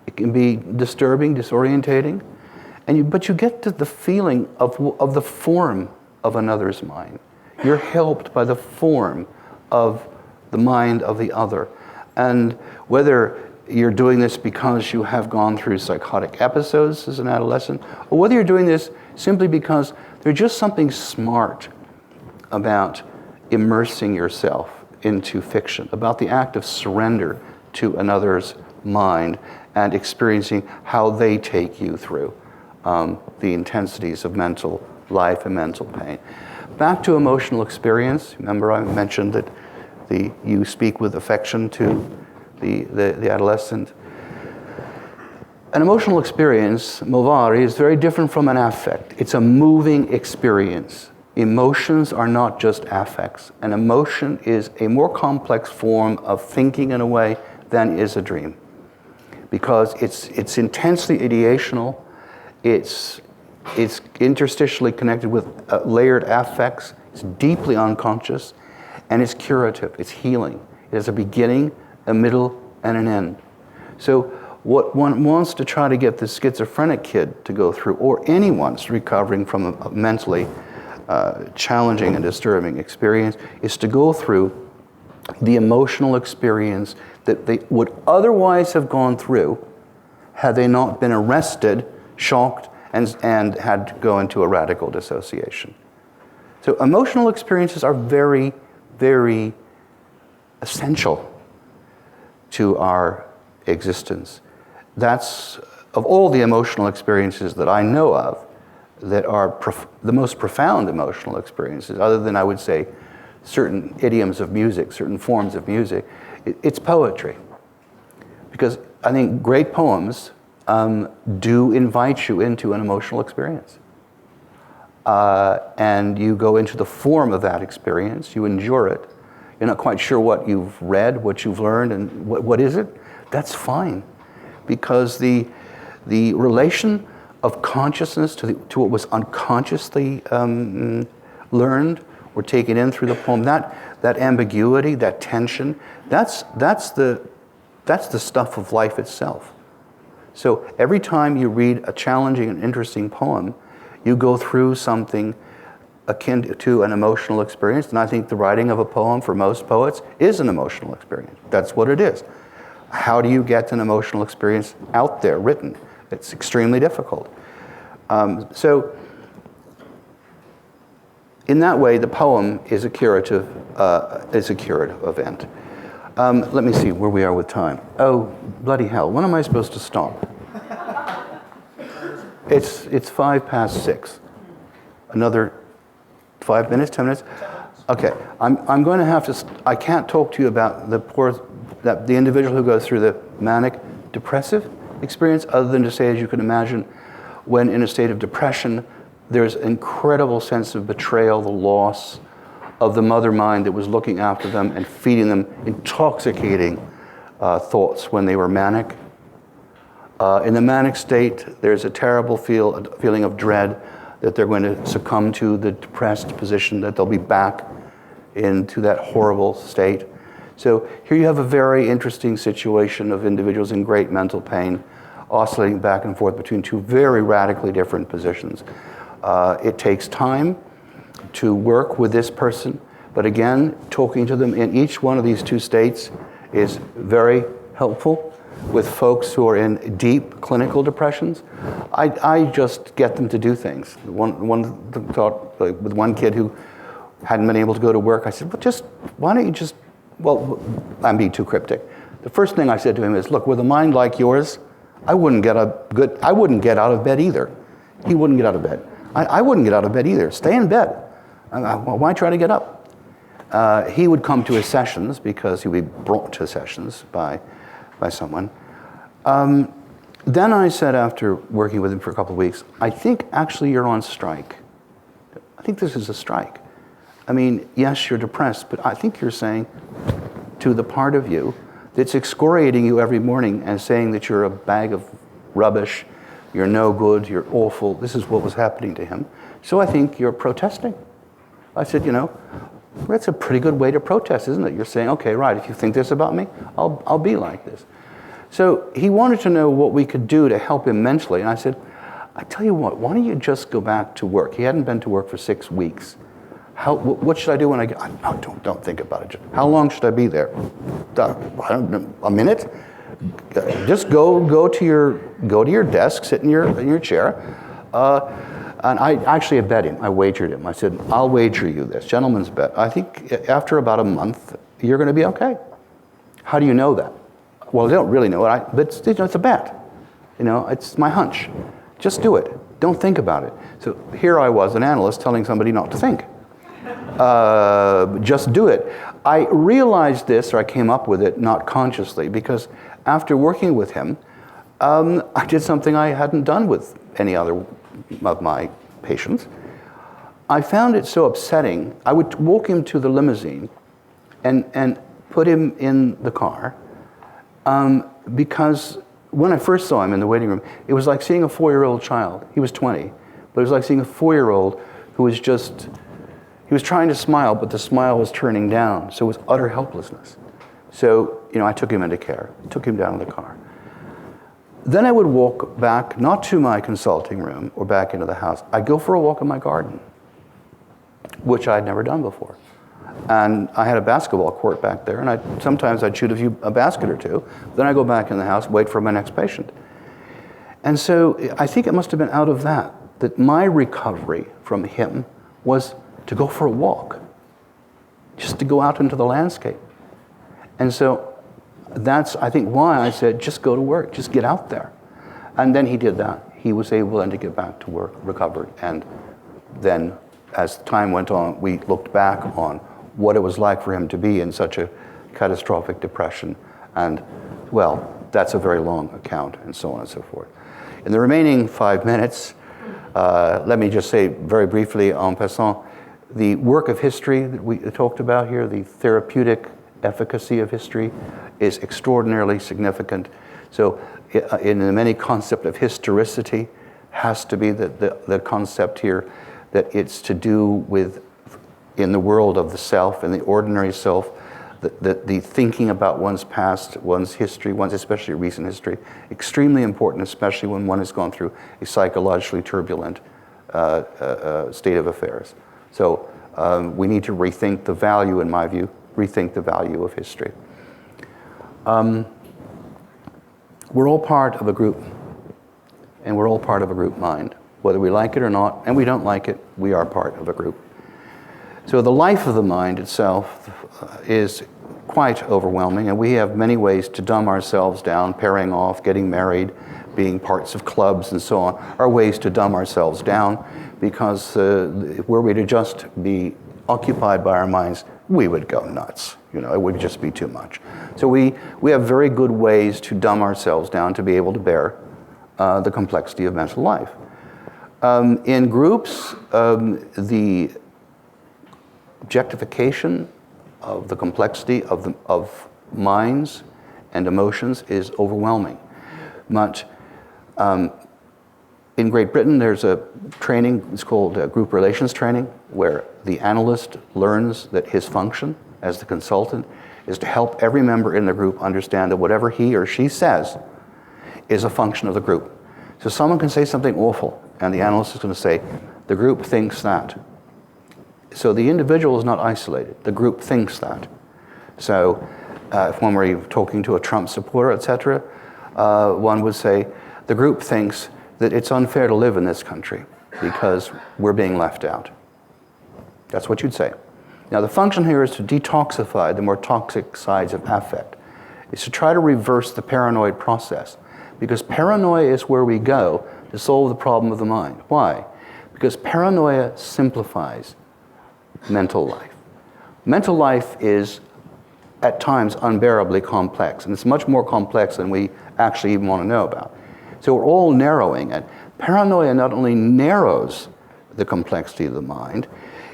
It can be disturbing, disorientating. But you get to the feeling of the form of another's mind. You're helped by the form of the mind of the other. And whether you're doing this because you have gone through psychotic episodes as an adolescent, or whether you're doing this simply because there's just something smart about immersing yourself into fiction, about the act of surrender to another's mind and experiencing how they take you through the intensities of mental life and mental pain. Back to emotional experience. Remember I mentioned that you speak with affection to the adolescent. An emotional experience, movari, is very different from an affect. It's a moving experience. Emotions are not just affects. An emotion is a more complex form of thinking in a way than is a dream, because it's intensely ideational. It's interstitially connected with layered affects. It's deeply unconscious. And it's curative, it's healing. It has a beginning, a middle, and an end. So what one wants to try to get the schizophrenic kid to go through, or anyone's recovering from a mentally challenging and disturbing experience, is to go through the emotional experience that they would otherwise have gone through had they not been arrested, shocked, and had to go into a radical dissociation. So emotional experiences are very, very essential to our existence. That's, of all the emotional experiences that I know of, that are the most profound emotional experiences, other than, I would say, certain idioms of music, certain forms of music, it's poetry. Because I think great poems do invite you into an emotional experience. And you go into the form of that experience, you endure it. You're not quite sure what you've read, what you've learned, and what is it? That's fine. Because the relation of consciousness to what was unconsciously learned or taken in through the poem, that ambiguity, that tension, that's the stuff of life itself. So every time you read a challenging and interesting poem, you go through something akin to an emotional experience. And I think the writing of a poem for most poets is an emotional experience. That's what it is. How do you get an emotional experience out there, written? It's extremely difficult. So in that way, the poem is a curative event. Let me see where we are with time. Oh, bloody hell, when am I supposed to stop? It's 6:05. Another 5 minutes, 10 minutes? Okay, I'm going to have to, I can't talk to you about the individual who goes through the manic depressive experience, other than to say, as you can imagine, when in a state of depression, there's an incredible sense of betrayal, the loss of the mother mind that was looking after them and feeding them intoxicating thoughts when they were manic. In the manic state, there's a terrible feeling of dread that they're going to succumb to the depressed position, that they'll be back into that horrible state. So here you have a very interesting situation of individuals in great mental pain, oscillating back and forth between two very radically different positions. It takes time to work with this person, but again, talking to them in each one of these two states is very helpful. With folks who are in deep clinical depressions, I just get them to do things. One thought, with one kid who hadn't been able to go to work, I said, why don't you just, well, I'm being too cryptic. The first thing I said to him is, look, with a mind like yours, I wouldn't get out of bed either. He wouldn't get out of bed. I wouldn't get out of bed either. Stay in bed. Why try to get up? He would come to his sessions because he would be brought to sessions by someone. Then I said, after working with him for a couple of weeks, I think actually you're on strike. I think this is a strike. I mean, yes, you're depressed, but I think you're saying to the part of you that's excoriating you every morning and saying that you're a bag of rubbish, you're no good, you're awful. This is what was happening to him. So I think you're protesting. I said, that's a pretty good way to protest, isn't it? You're saying, okay, right, if you think this about me, I'll be like this. So he wanted to know what we could do to help him mentally. And I said, I tell you what, why don't you just go back to work? He hadn't been to work for 6 weeks. What should I do when I get, no, don't think about it. How long should I be there? I don't know, a minute? Just go to your desk, sit in your chair. And I actually bet him, I wagered him. I said, I'll wager you this, gentleman's bet. I think after about a month, you're going to be okay. How do you know that? Well, I don't really know it, but it's a bet. It's my hunch. Just do it. Don't think about it. So here I was, an analyst, telling somebody not to think. Just do it. I realized this, or I came up with it, not consciously, because after working with him, I did something I hadn't done with any other of my patients. I found it so upsetting. I would walk him to the limousine and put him in the car, because when I first saw him in the waiting room, it was like seeing a 4-year-old child. He was 20, but it was like seeing a 4-year-old who was he was trying to smile, but the smile was turning down, so it was utter helplessness. So, I took him into care, took him down to the car. Then I would walk back, not to my consulting room or back into the house. I'd go for a walk in my garden, which I'd never done before. And I had a basketball court back there, and sometimes I'd shoot a basket or two. Then I'd go back in the house, wait for my next patient. And so I think it must have been out of that my recovery from him was to go for a walk, just to go out into the landscape. And so that's, I think, why I said, just go to work, just get out there. And then he did that. He was able then to get back to work, recovered. And then as time went on, we looked back on what it was like for him to be in such a catastrophic depression. And, well, that's a very long account, and so on and so forth. In the remaining 5 minutes, let me just say very briefly, en passant, the work of history that we talked about here, the therapeutic efficacy of history, is extraordinarily significant. So in the many concept of historicity has to be the concept here that it's to do with, in the world of the self, in the ordinary self, the thinking about one's past, one's history, one's especially recent history, extremely important, especially when one has gone through a psychologically turbulent state of affairs. So we need to rethink the value, in my view, rethink the value of history. We're all part of a group, and we're all part of a group mind. Whether we like it or not, and we don't like it, we are part of a group. So the life of the mind itself is quite overwhelming, and we have many ways to dumb ourselves down. Pairing off, getting married, being parts of clubs, and so on, are ways to dumb ourselves down, because were we to just be occupied by our minds, we would go nuts. You know, it would just be too much. So we have very good ways to dumb ourselves down to be able to bear the complexity of mental life. In groups, the objectification of the complexity of minds and emotions is overwhelming. Much in Great Britain, there's a training, it's called group relations training, where the analyst learns that his function as the consultant is to help every member in the group understand that whatever he or she says is a function of the group. So someone can say something awful, and the analyst is going to say, the group thinks that. So the individual is not isolated. The group thinks that. So if one were talking to a Trump supporter, etc., one would say, the group thinks that it's unfair to live in this country because we're being left out. That's what you'd say. Now the function here is to detoxify the more toxic sides of affect. It's to try to reverse the paranoid process, because paranoia is where we go to solve the problem of the mind. Why? Because paranoia simplifies mental life. Mental life is at times unbearably complex, and it's much more complex than we actually even want to know about. So we're all narrowing it. Paranoia not only narrows the complexity of the mind,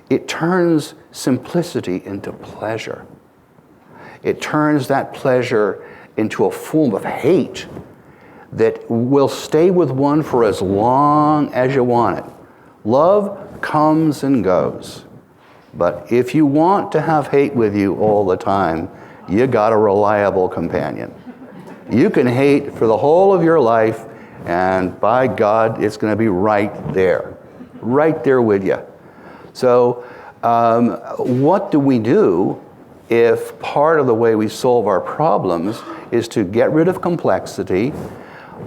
it turns simplicity into pleasure. It turns that pleasure into a form of hate that will stay with one for as long as you want it. Love comes and goes. But if you want to have hate with you all the time, you got a reliable companion. You can hate for the whole of your life, and by God, it's going to be right there with you. So what do we do if part of the way we solve our problems is to get rid of complexity,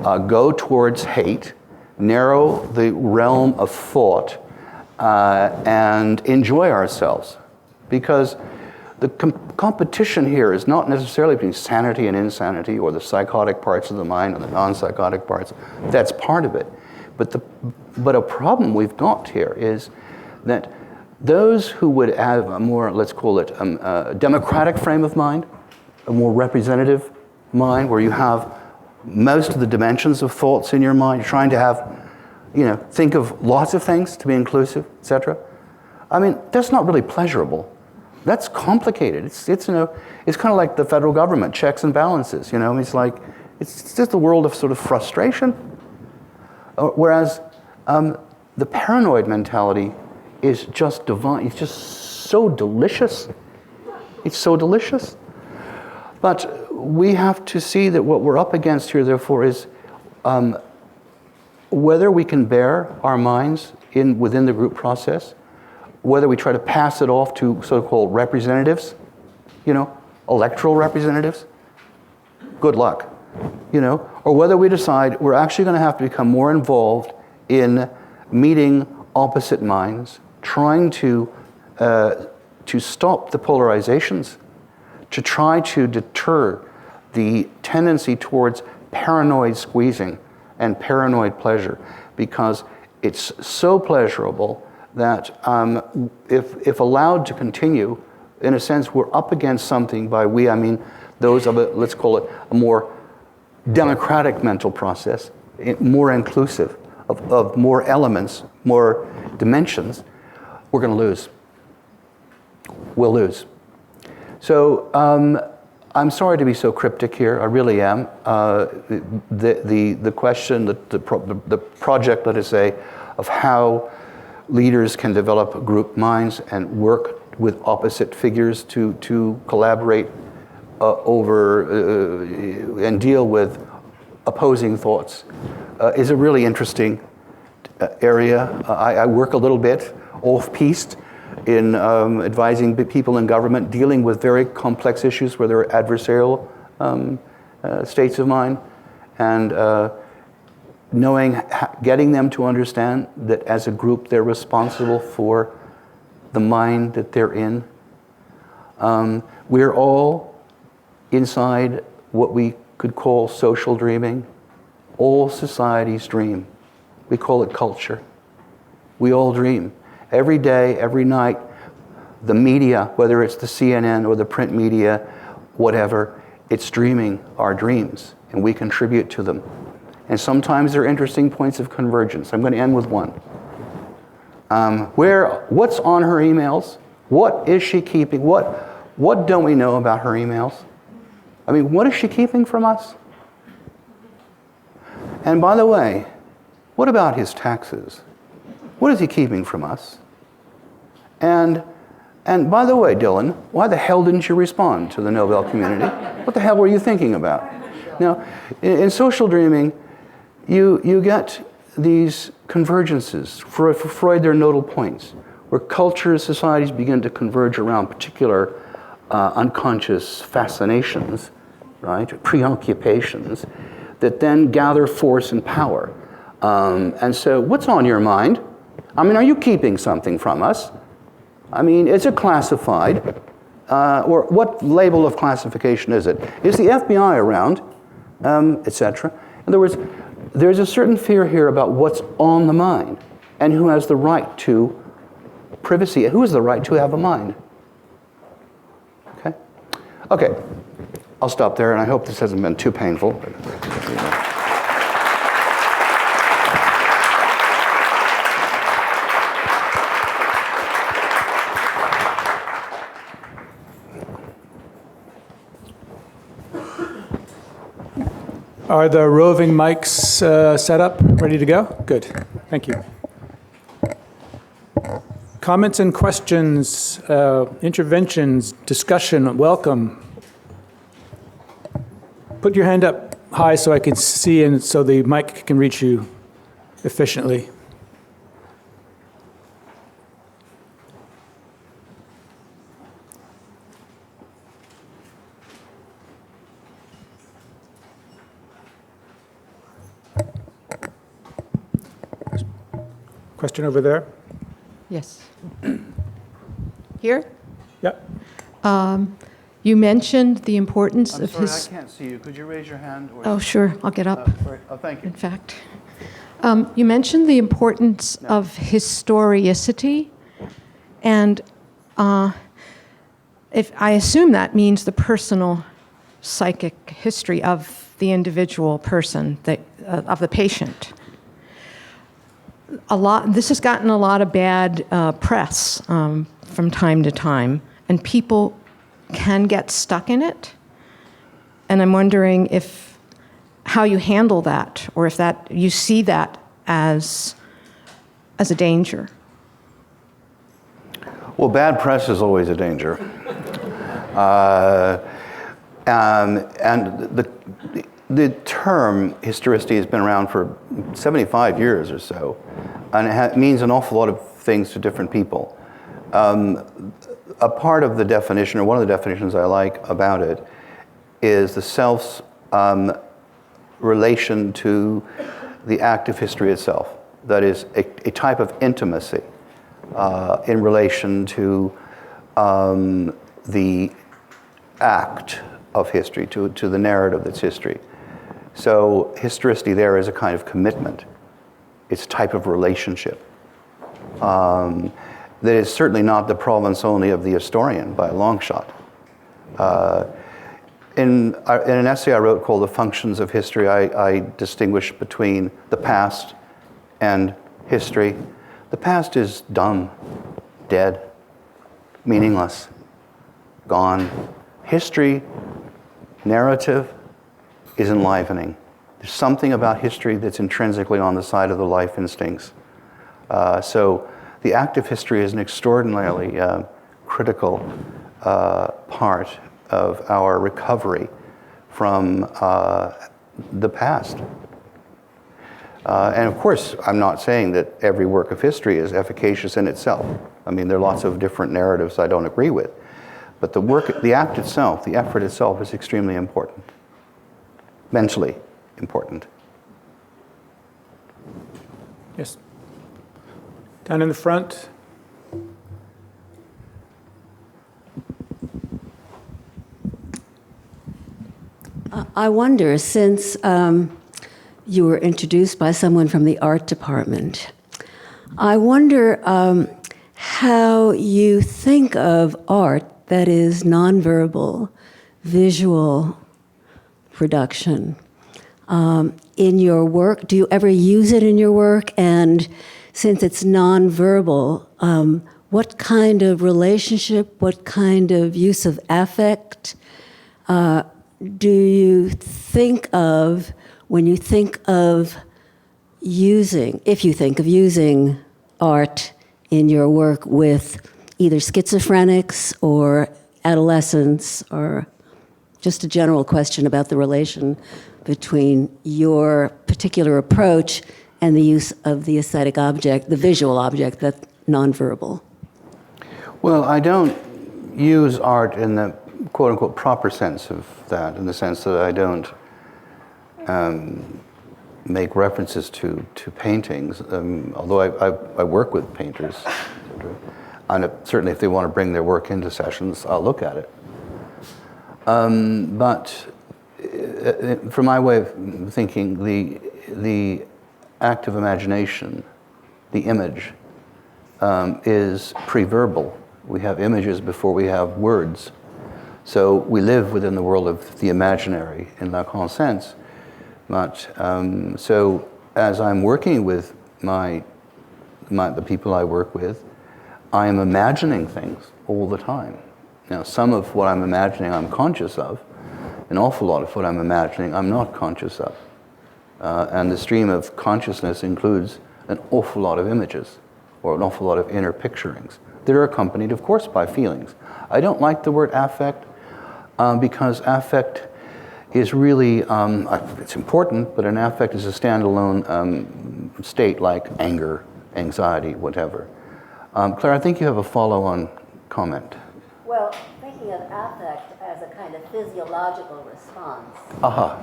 go towards hate, narrow the realm of thought, and enjoy ourselves? Because the competition here is not necessarily between sanity and insanity, or the psychotic parts of the mind and the non-psychotic parts. That's part of it. But a problem we've got here is that those who would have a more, let's call it, a democratic frame of mind, a more representative mind, where you have most of the dimensions of thoughts in your mind, you're trying to have, think of lots of things to be inclusive, etc. I mean, that's not really pleasurable. That's complicated. It's kind of like the federal government, checks and balances. It's like it's just a world of sort of frustration. Whereas the paranoid mentality is just divine. It's just so delicious. It's so delicious. But we have to see that what we're up against here, therefore, is whether we can bear our minds within the group process, whether we try to pass it off to so-called representatives, electoral representatives, good luck, or whether we decide we're actually going to have to become more involved in meeting opposite minds, trying to stop the polarizations, to try to deter the tendency towards paranoid squeezing and paranoid pleasure, because it's so pleasurable that if allowed to continue, in a sense, we're up against something. By we, I mean those of it, let's call it a more democratic mental process, more inclusive, of more elements, more dimensions. We're going to lose. We'll lose. So I'm sorry to be so cryptic here. I really am. The question, the project, let us say, of how leaders can develop group minds and work with opposite figures to collaborate over and deal with opposing thoughts is a really interesting area. I work a little bit off-piste in advising people in government dealing with very complex issues where there are adversarial states of mind, and getting them to understand that as a group they're responsible for the mind that they're in. We're all inside what we could call social dreaming. All societies dream. We call it culture. We all dream. Every day, every night, the media, whether it's the CNN or the print media, whatever, it's dreaming our dreams, and we contribute to them. And sometimes there are interesting points of convergence. I'm going to end with one. What's on her emails? What is she keeping? What don't we know about her emails? I mean, what is she keeping from us? And by the way, what about his taxes? What is he keeping from us? And by the way, Dylan, why the hell didn't you respond to the Nobel community? What the hell were you thinking about? Now, in social dreaming, you get these convergences. For Freud, they're nodal points, where cultures, societies begin to converge around particular unconscious fascinations, right, preoccupations, that then gather force and power. And so what's on your mind? I mean, are you keeping something from us? I mean, is it classified? Or what label of classification is it? Is the FBI around? Etc. In other words, there's a certain fear here about what's on the mind and who has the right to privacy. Who has the right to have a mind? Okay, I'll stop there, and I hope this hasn't been too painful. Are the roving mics set up, ready to go? Good, thank you. Comments and questions, interventions, discussion, welcome. Put your hand up high so I can see and so the mic can reach you efficiently. Question over there? Yes. Here? Yep. You mentioned the importance of sorry, his... I can't see you. Could you raise your hand? Or... Oh, sure. I'll get up, Oh, thank you. in fact. You mentioned the importance of historicity, and if I assume that means the personal psychic history of the individual person, of the patient. This has gotten a lot of bad press from time to time, and people can get stuck in it. And I'm wondering how you handle that, or if you see that as a danger. Well, bad press is always a danger. And the term historicity has been around for 75 years or so, and it means an awful lot of things to different people. A part of the definition, or one of the definitions I like about it, is the self's relation to the act of history itself. That is, a type of intimacy in relation to the act of history, to the narrative that's history. So historicity there is a kind of commitment. It's a type of relationship. That is certainly not the province only of the historian by a long shot. In an essay I wrote called The Functions of History, I distinguish between the past and history. The past is dumb, dead, meaningless, gone. History, narrative, is enlivening. There's something about history that's intrinsically on the side of the life instincts. So the act of history is an extraordinarily critical part of our recovery from the past. And of course, I'm not saying that every work of history is efficacious in itself. I mean, there are lots of different narratives I don't agree with. But the act itself, the effort itself is extremely important. Mentally important. Yes. Down in the front. I wonder, since you were introduced by someone from the art department, I wonder how you think of art that is nonverbal, visual production in your work. Do you ever use it in your work? And since it's nonverbal, what kind of relationship, what kind of use of affect do you think of when you think of using, if you think of using art in your work with either schizophrenics or adolescents, or just a general question about the relation between your particular approach and the use of the aesthetic object, the visual object, that's nonverbal? Well, I don't use art in the quote-unquote proper sense of that, in the sense that I don't make references to paintings, although I work with painters. And certainly if they want to bring their work into sessions, I'll look at it. But from my way of thinking, the act of imagination, the image, is pre-verbal. We have images before we have words. So we live within the world of the imaginary in Lacan's sense. But so as I'm working with the people I work with, I am imagining things all the time. Now, some of what I'm imagining I'm conscious of. An awful lot of what I'm imagining I'm not conscious of. And the stream of consciousness includes an awful lot of images or an awful lot of inner picturings. They're accompanied, of course, by feelings. I don't like the word affect because affect is really, it's important, but an affect is a standalone state like anger, anxiety, whatever. Claire, I think you have a follow-on comment. Well, thinking of affect as a kind of physiological response, Aha,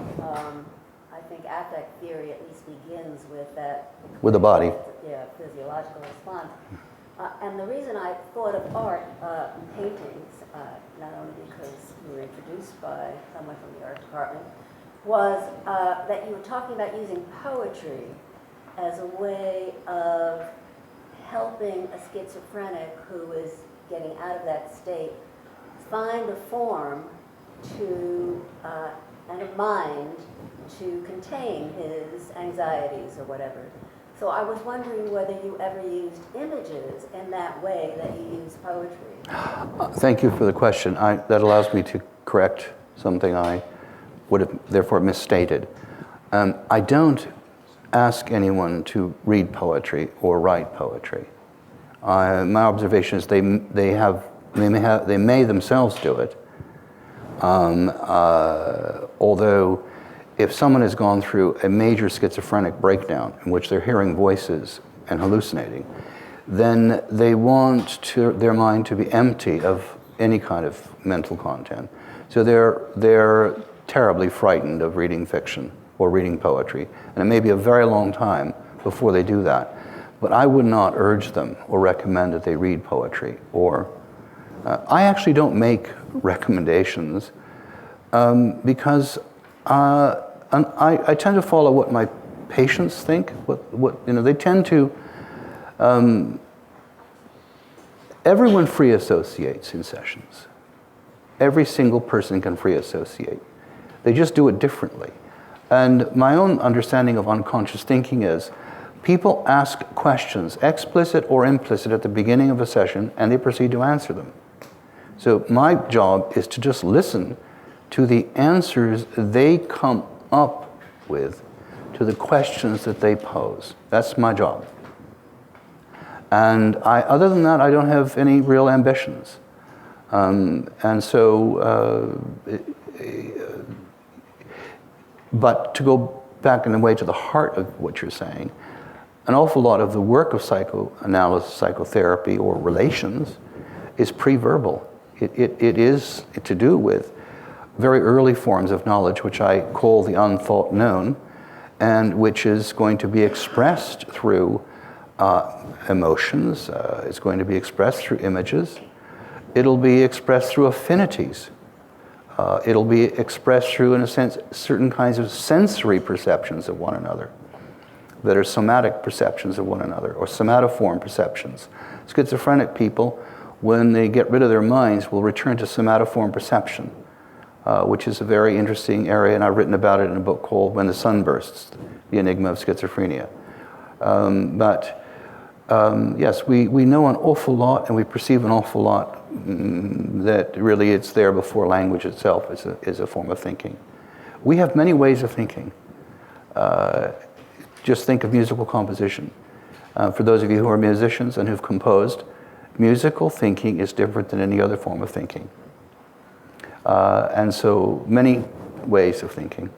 I think affect theory at least begins with that. with the body. Yeah, physiological response. And the reason I thought of art and paintings, not only because you were introduced by someone from the art department, was that you were talking about using poetry as a way of helping a schizophrenic who is getting out of that state find a form to and a mind to contain his anxieties or whatever. So I was wondering whether you ever used images in that way that you use poetry. Thank you for the question. That allows me to correct something I would have therefore misstated. I don't ask anyone to read poetry or write poetry. My observation is they may themselves do it. Although, if someone has gone through a major schizophrenic breakdown in which they're hearing voices and hallucinating, then they want their mind to be empty of any kind of mental content. So they're terribly frightened of reading fiction or reading poetry, and it may be a very long time before they do that. But I would not urge them or recommend that they read poetry. Or I actually don't make recommendations because I tend to follow what my patients think. They tend to. Everyone free associates in sessions. Every single person can free associate. They just do it differently. And my own understanding of unconscious thinking is people ask questions, explicit or implicit, at the beginning of a session, and they proceed to answer them. So my job is to just listen to the answers they come up with to the questions that they pose. That's my job. And other than that, I don't have any real ambitions. And so, but to go back in a way to the heart of what you're saying, an awful lot of the work of psychoanalysis, psychotherapy, or relations is pre-verbal. It is to do with very early forms of knowledge, which I call the unthought known, and which is going to be expressed through emotions, it's going to be expressed through images, it'll be expressed through affinities, it'll be expressed through, in a sense, certain kinds of sensory perceptions of one another that are somatic perceptions of one another, or somatoform perceptions. Schizophrenic people, when they get rid of their minds, will return to somatoform perception, which is a very interesting area, and I've written about it in a book called When the Sun Bursts, The Enigma of Schizophrenia. Yes, we know an awful lot, and we perceive an awful lot that really it's there before language itself is a form of thinking. We have many ways of thinking. Just think of musical composition. For those of you who are musicians and who've composed, musical thinking is different than any other form of thinking. And so many ways of thinking.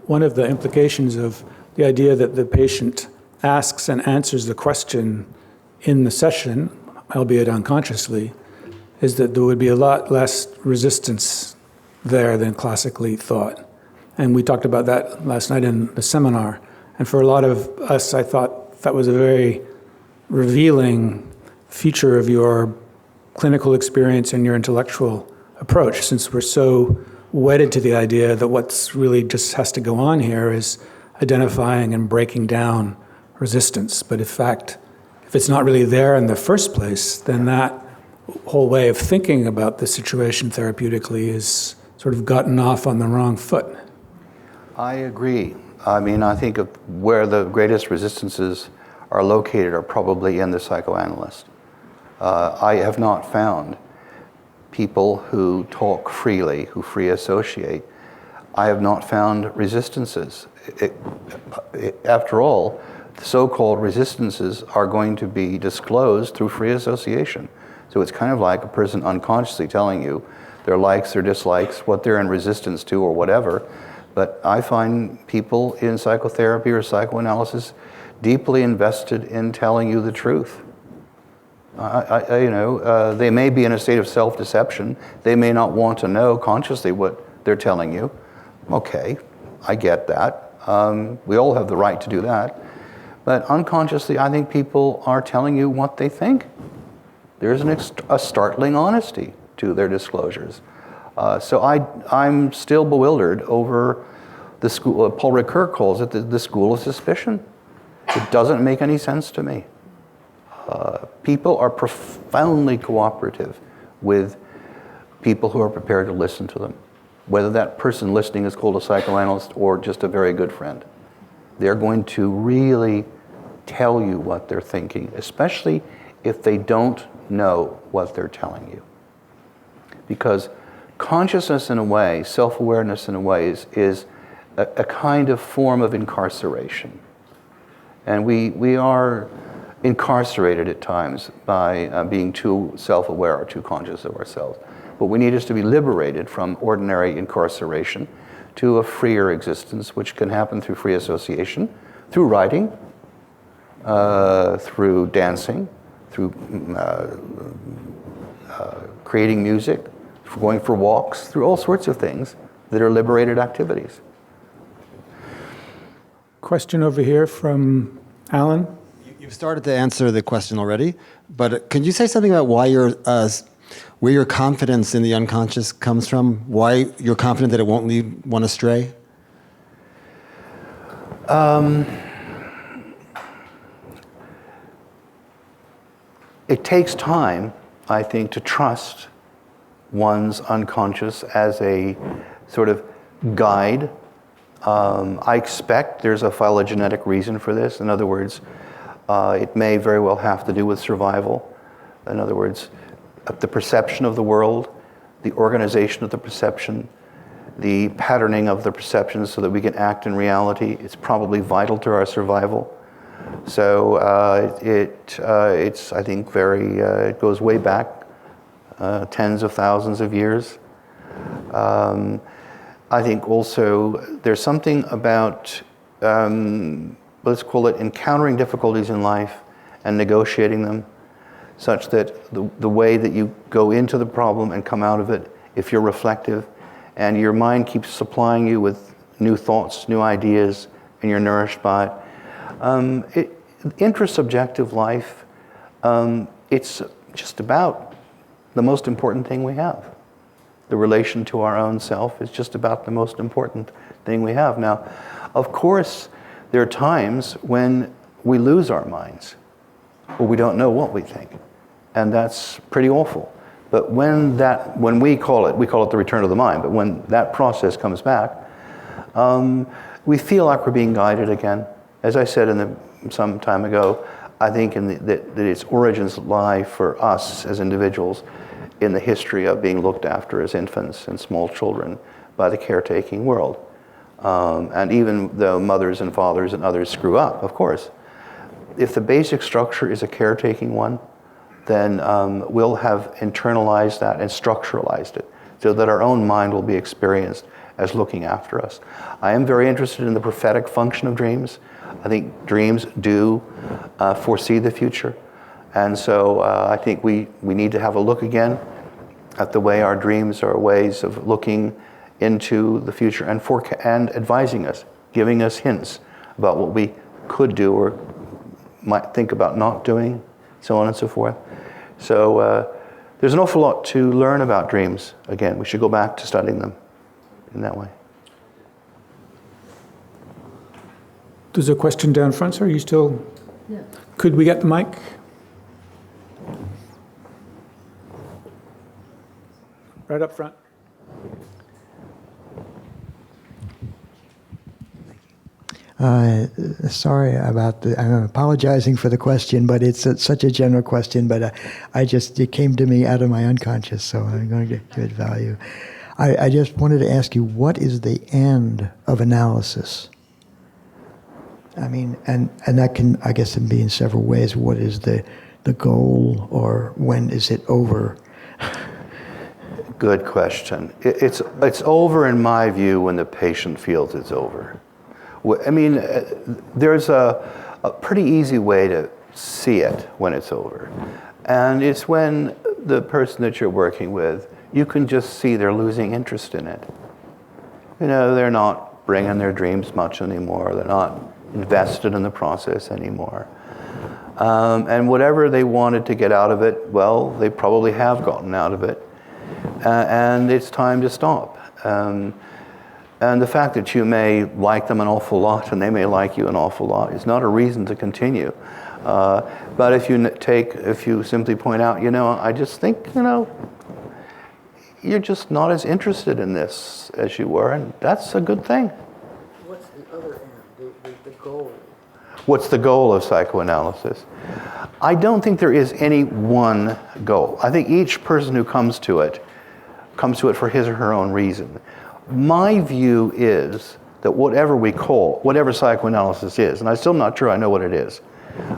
One of the implications of the idea that the patient asks and answers the question in the session, albeit unconsciously, is that there would be a lot less resistance there than classically thought. And we talked about that last night in the seminar. And for a lot of us, I thought that was a very revealing feature of your clinical experience and your intellectual approach, since we're so wedded to the idea that what's really just has to go on here is identifying and breaking down resistance. But in fact, if it's not really there in the first place, then that whole way of thinking about the situation therapeutically is sort of gotten off on the wrong foot. I agree. I mean, I think of where the greatest resistances are located are probably in the psychoanalyst. I have not found people who talk freely, who free associate. I have not found resistances. After all, the so-called resistances are going to be disclosed through free association. So it's kind of like a person unconsciously telling you their likes, their dislikes, what they're in resistance to or whatever. But I find people in psychotherapy or psychoanalysis deeply invested in telling you the truth. They may be in a state of self-deception. They may not want to know consciously what they're telling you. Okay, I get that. We all have the right to do that. But unconsciously, I think people are telling you what they think. There's a startling honesty to their disclosures. So I'm still bewildered over the school, Paul Ricoeur calls it the school of suspicion. It doesn't make any sense to me. People are profoundly cooperative with people who are prepared to listen to them, whether that person listening is called a psychoanalyst or just a very good friend. They're going to really tell you what they're thinking, especially if they don't know what they're telling you. Because consciousness in a way, self-awareness in a way, is a kind of form of incarceration. And we are incarcerated at times by being too self-aware or too conscious of ourselves. But we need us to be liberated from ordinary incarceration to a freer existence, which can happen through free association, through writing, through dancing, through creating music, for going for walks, through all sorts of things that are liberated activities. Question over here from Alan. You've started to answer the question already, but can you say something about why where your confidence in the unconscious comes from? Why you're confident that it won't lead one astray? It takes time, I think, to trust one's unconscious as a sort of guide. I expect there's a phylogenetic reason for this. In other words, it may very well have to do with survival. In other words, the perception of the world, the organization of the perception, the patterning of the perception so that we can act in reality. It's probably vital to our survival. So it's, I think, it goes way back, tens of thousands of years. I think also there's something about, let's call it encountering difficulties in life and negotiating them, such that the way that you go into the problem and come out of it, if you're reflective, and your mind keeps supplying you with new thoughts, new ideas, and you're nourished by it. Intrasubjective life, it's just about the most important thing we have. The relation to our own self is just about the most important thing we have. Now, of course, there are times when we lose our minds, or we don't know what we think, and that's pretty awful. But when we call it the return of the mind, but when that process comes back, we feel like we're being guided again. As I said some time ago, I think that its origins lie for us as individuals in the history of being looked after as infants and small children by the caretaking world. And even though mothers and fathers and others screw up, of course, if the basic structure is a caretaking one, then we'll have internalized that and structuralized it so that our own mind will be experienced as looking after us. I am very interested in the prophetic function of dreams. I think dreams do foresee the future. And so I think we need to have a look again at the way our dreams are ways of looking into the future and advising us, giving us hints about what we could do or might think about not doing, so on and so forth. So there's an awful lot to learn about dreams. Again, we should go back to studying them in that way. There's a question down front, sir. Are you still? Yeah. Could we get the mic? Right up front. Sorry about I'm apologizing for the question, but it's such a general question, but it came to me out of my unconscious, so I'm going to give it value. I just wanted to ask you, what is the end of analysis? I mean, and that can, I guess, be in several ways. What is the goal, or when is it over? Good question. It's over, in my view, when the patient feels it's over. I mean, there's a pretty easy way to see it when it's over. And it's when the person that you're working with, you can just see they're losing interest in it. You know, they're not bringing their dreams much anymore. They're not invested in the process anymore. And whatever they wanted to get out of it, well, they probably have gotten out of it. And it's time to stop. And the fact that you may like them an awful lot and they may like you an awful lot is not a reason to continue. But if you simply point out, I just think, you're just not as interested in this as you were, and that's a good thing. What's the other end, the goal? What's the goal of psychoanalysis? I don't think there is any one goal. I think each person who comes to it for his or her own reason. My view is that whatever psychoanalysis is, and I'm still not sure I know what it is,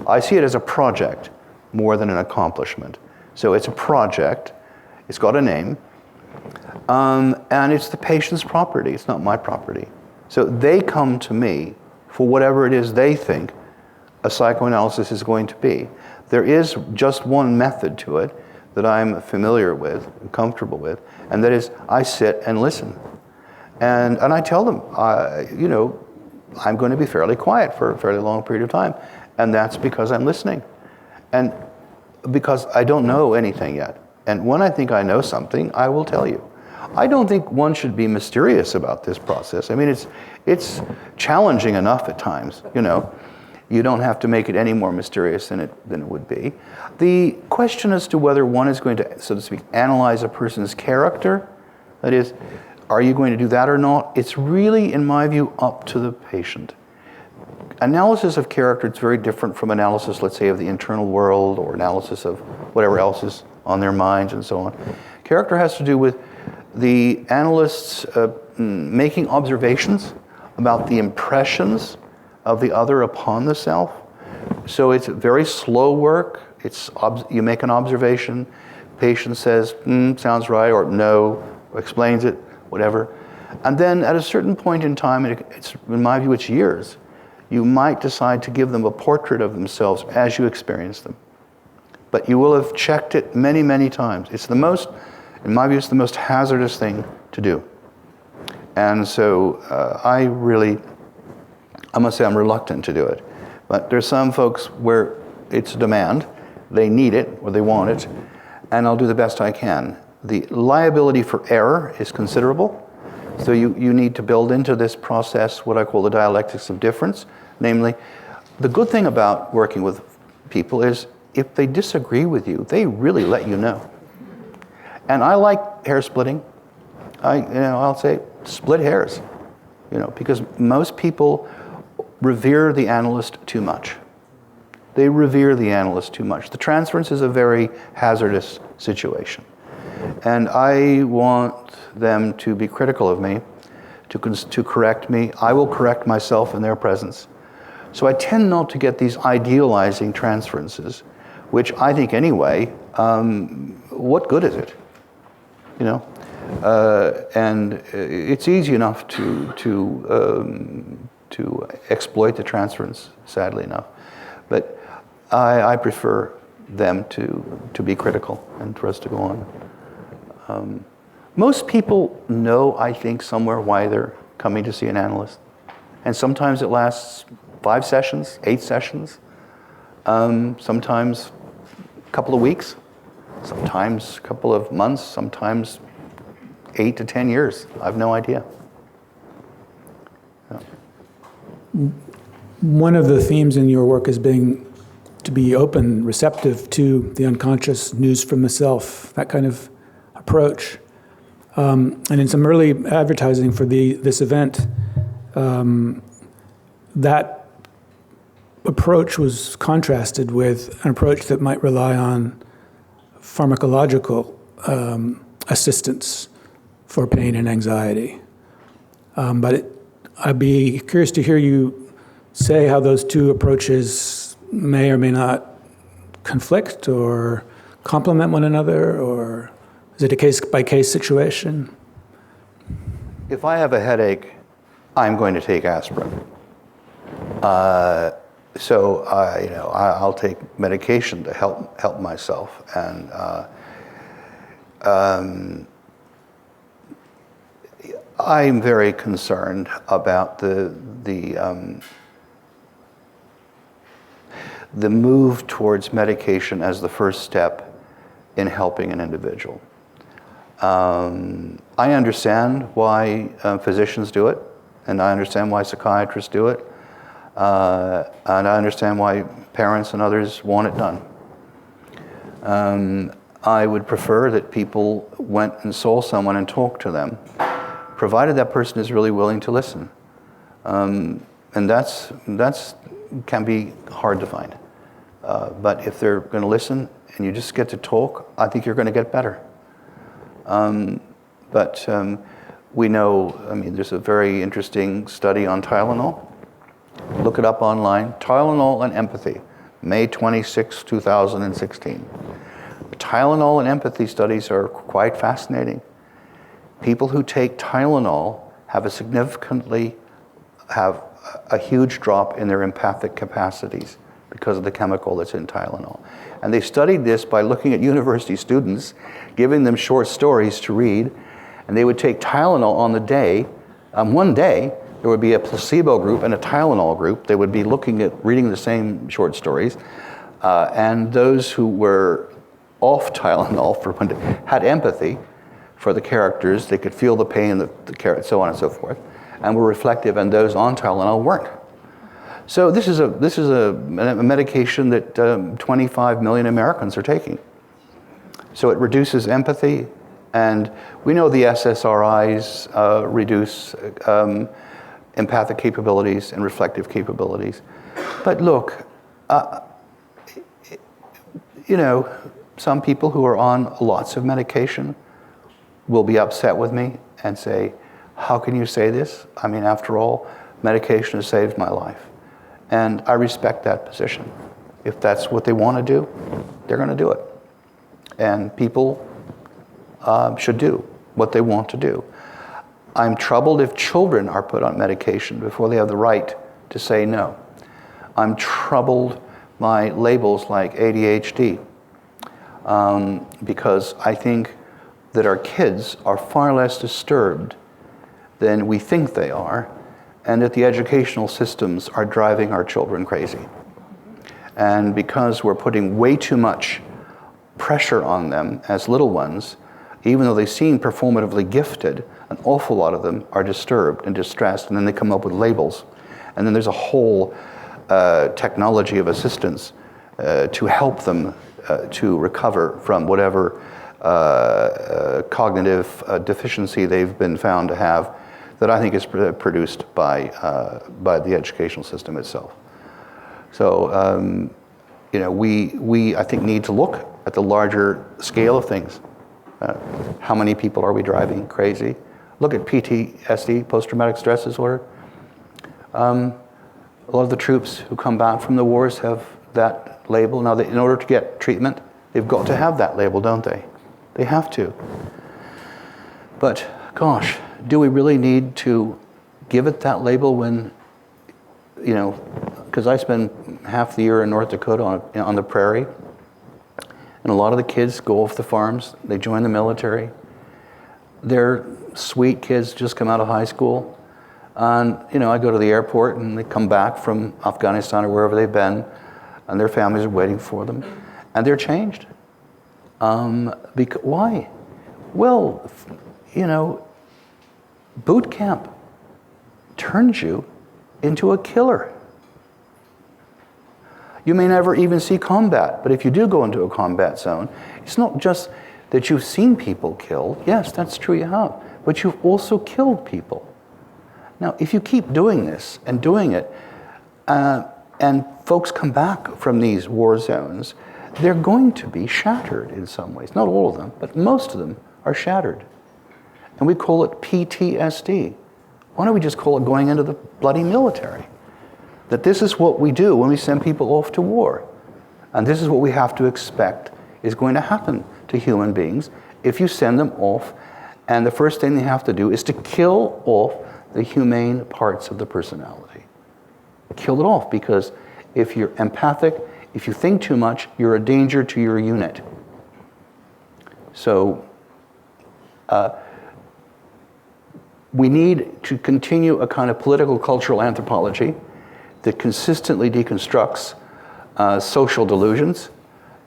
I see it as a project more than an accomplishment. So it's a project, it's got a name, and it's the patient's property, it's not my property. So they come to me for whatever it is they think a psychoanalysis is going to be. There is just one method to it that I'm familiar with, comfortable with, and that is I sit and listen. And I tell them, I'm going to be fairly quiet for a fairly long period of time. And that's because I'm listening. And because I don't know anything yet. And when I think I know something, I will tell you. I don't think one should be mysterious about this process. I mean, it's challenging enough at times, You don't have to make it any more mysterious than it would be. The question as to whether one is going to, so to speak, analyze a person's character, that is, are you going to do that or not? It's really, in my view, up to the patient. Analysis of character is very different from analysis, let's say, of the internal world or analysis of whatever else is on their minds and so on. Character has to do with the analysts making observations about the impressions of the other upon the self. So it's very slow work. You make an observation, patient says, sounds right, or no, or explains it, whatever. And then at a certain point in time, it's, in my view, it's years, you might decide to give them a portrait of themselves as you experience them. But you will have checked it many, many times. It's the most, in my view, it's the most hazardous thing to do. And so I must say I'm reluctant to do it. But there's some folks where it's a demand, they need it or they want it, and I'll do the best I can. The liability for error is considerable. So you need to build into this process what I call the dialectics of difference. Namely, the good thing about working with people is if they disagree with you, they really let you know. And I like hair splitting. I'll say split hairs, because most people revere the analyst too much. They revere the analyst too much. The transference is a very hazardous situation. And I want them to be critical of me, to correct me. I will correct myself in their presence. So I tend not to get these idealizing transferences, which I think anyway, what good is it? And it's easy enough to exploit the transference, sadly enough. But I prefer them to be critical and for us to go on. Most people know, I think, somewhere why they're coming to see an analyst. And sometimes it lasts 5 sessions, 8 sessions, sometimes a couple of weeks, sometimes a couple of months, sometimes 8 to 10 years. I have no idea. One of the themes in your work is being to be open, receptive to the unconscious, news from the self, that kind of approach. And in some early advertising for this event, that approach was contrasted with an approach that might rely on pharmacological assistance for pain and anxiety. But I'd be curious to hear you say how those two approaches may or may not conflict or complement one another, or is it a case-by-case situation? If I have a headache, I'm going to take aspirin. So I'll take medication to help myself, and I'm very concerned about the move towards medication as the first step in helping an individual. I understand why physicians do it, and I understand why psychiatrists do it, and I understand why parents and others want it done. I would prefer that people went and saw someone and talked to them, provided that person is really willing to listen. And that's can be hard to find. But if they're going to listen and you just get to talk, I think you're going to get better. But we know, there's a very interesting study on Tylenol. Look it up online. Tylenol and empathy, May 26, 2016. The Tylenol and empathy studies are quite fascinating. People who take Tylenol have a huge drop in their empathic capacities because of the chemical that's in Tylenol. And they studied this by looking at university students, giving them short stories to read, and they would take Tylenol on the day. One day, there would be a placebo group and a Tylenol group. They would be reading the same short stories, and those who were off Tylenol had empathy for the characters. They could feel the pain, the so on and so forth, and were reflective, and those on Tylenol weren't. So this is a medication that 25 million Americans are taking. So it reduces empathy, and we know the SSRIs reduce empathic capabilities and reflective capabilities. But look, some people who are on lots of medication will be upset with me and say, how can you say this? After all, medication has saved my life. And I respect that position. If that's what they want to do, they're going to do it. And people should do what they want to do. I'm troubled if children are put on medication before they have the right to say no. I'm troubled by labels like ADHD because I think that our kids are far less disturbed than we think they are, and that the educational systems are driving our children crazy. And because we're putting way too much pressure on them as little ones, even though they seem performatively gifted, an awful lot of them are disturbed and distressed, and then they come up with labels. And then there's a whole technology of assistance to help them to recover from whatever cognitive deficiency they've been found to have, that I think is produced by the educational system itself. So, we I think need to look at the larger scale of things. How many people are we driving crazy? Look at PTSD, post-traumatic stress disorder. A lot of the troops who come back from the wars have that label. Now, in order to get treatment, they've got to have that label, don't they? They have to. But, gosh, do we really need to give it that label when, because I spend half the year in North Dakota on the prairie, and a lot of the kids go off the farms, they join the military. They're sweet kids, just come out of high school. And, I go to the airport and they come back from Afghanistan or wherever they've been, and their families are waiting for them. And they're changed. Why? Well, boot camp turns you into a killer. You may never even see combat, but if you do go into a combat zone, it's not just that you've seen people killed. Yes, that's true, you have. But you've also killed people. Now, if you keep doing this and doing it, and folks come back from these war zones, they're going to be shattered in some ways. Not all of them, but most of them are shattered. And we call it PTSD. Why don't we just call it going into the bloody military? That this is what we do when we send people off to war. And this is what we have to expect is going to happen to human beings if you send them off, and the first thing they have to do is to kill off the humane parts of the personality. Kill it off, because if you're empathic, if you think too much, you're a danger to your unit. So we need to continue a kind of political cultural anthropology that consistently deconstructs social delusions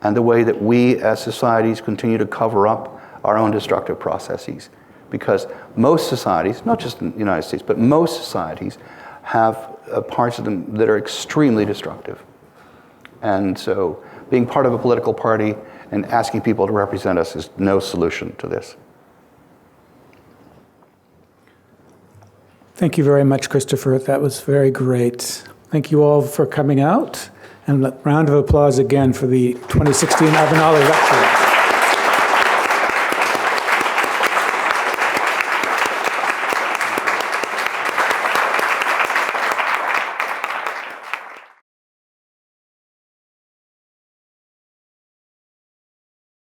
and the way that we as societies continue to cover up our own destructive processes. Because most societies, not just in the United States, but most societies have parts of them that are extremely destructive. And so being part of a political party and asking people to represent us is no solution to this. Thank you very much, Christopher. That was very great. Thank you all for coming out. And a round of applause again for the 2016 Avenali Lecture.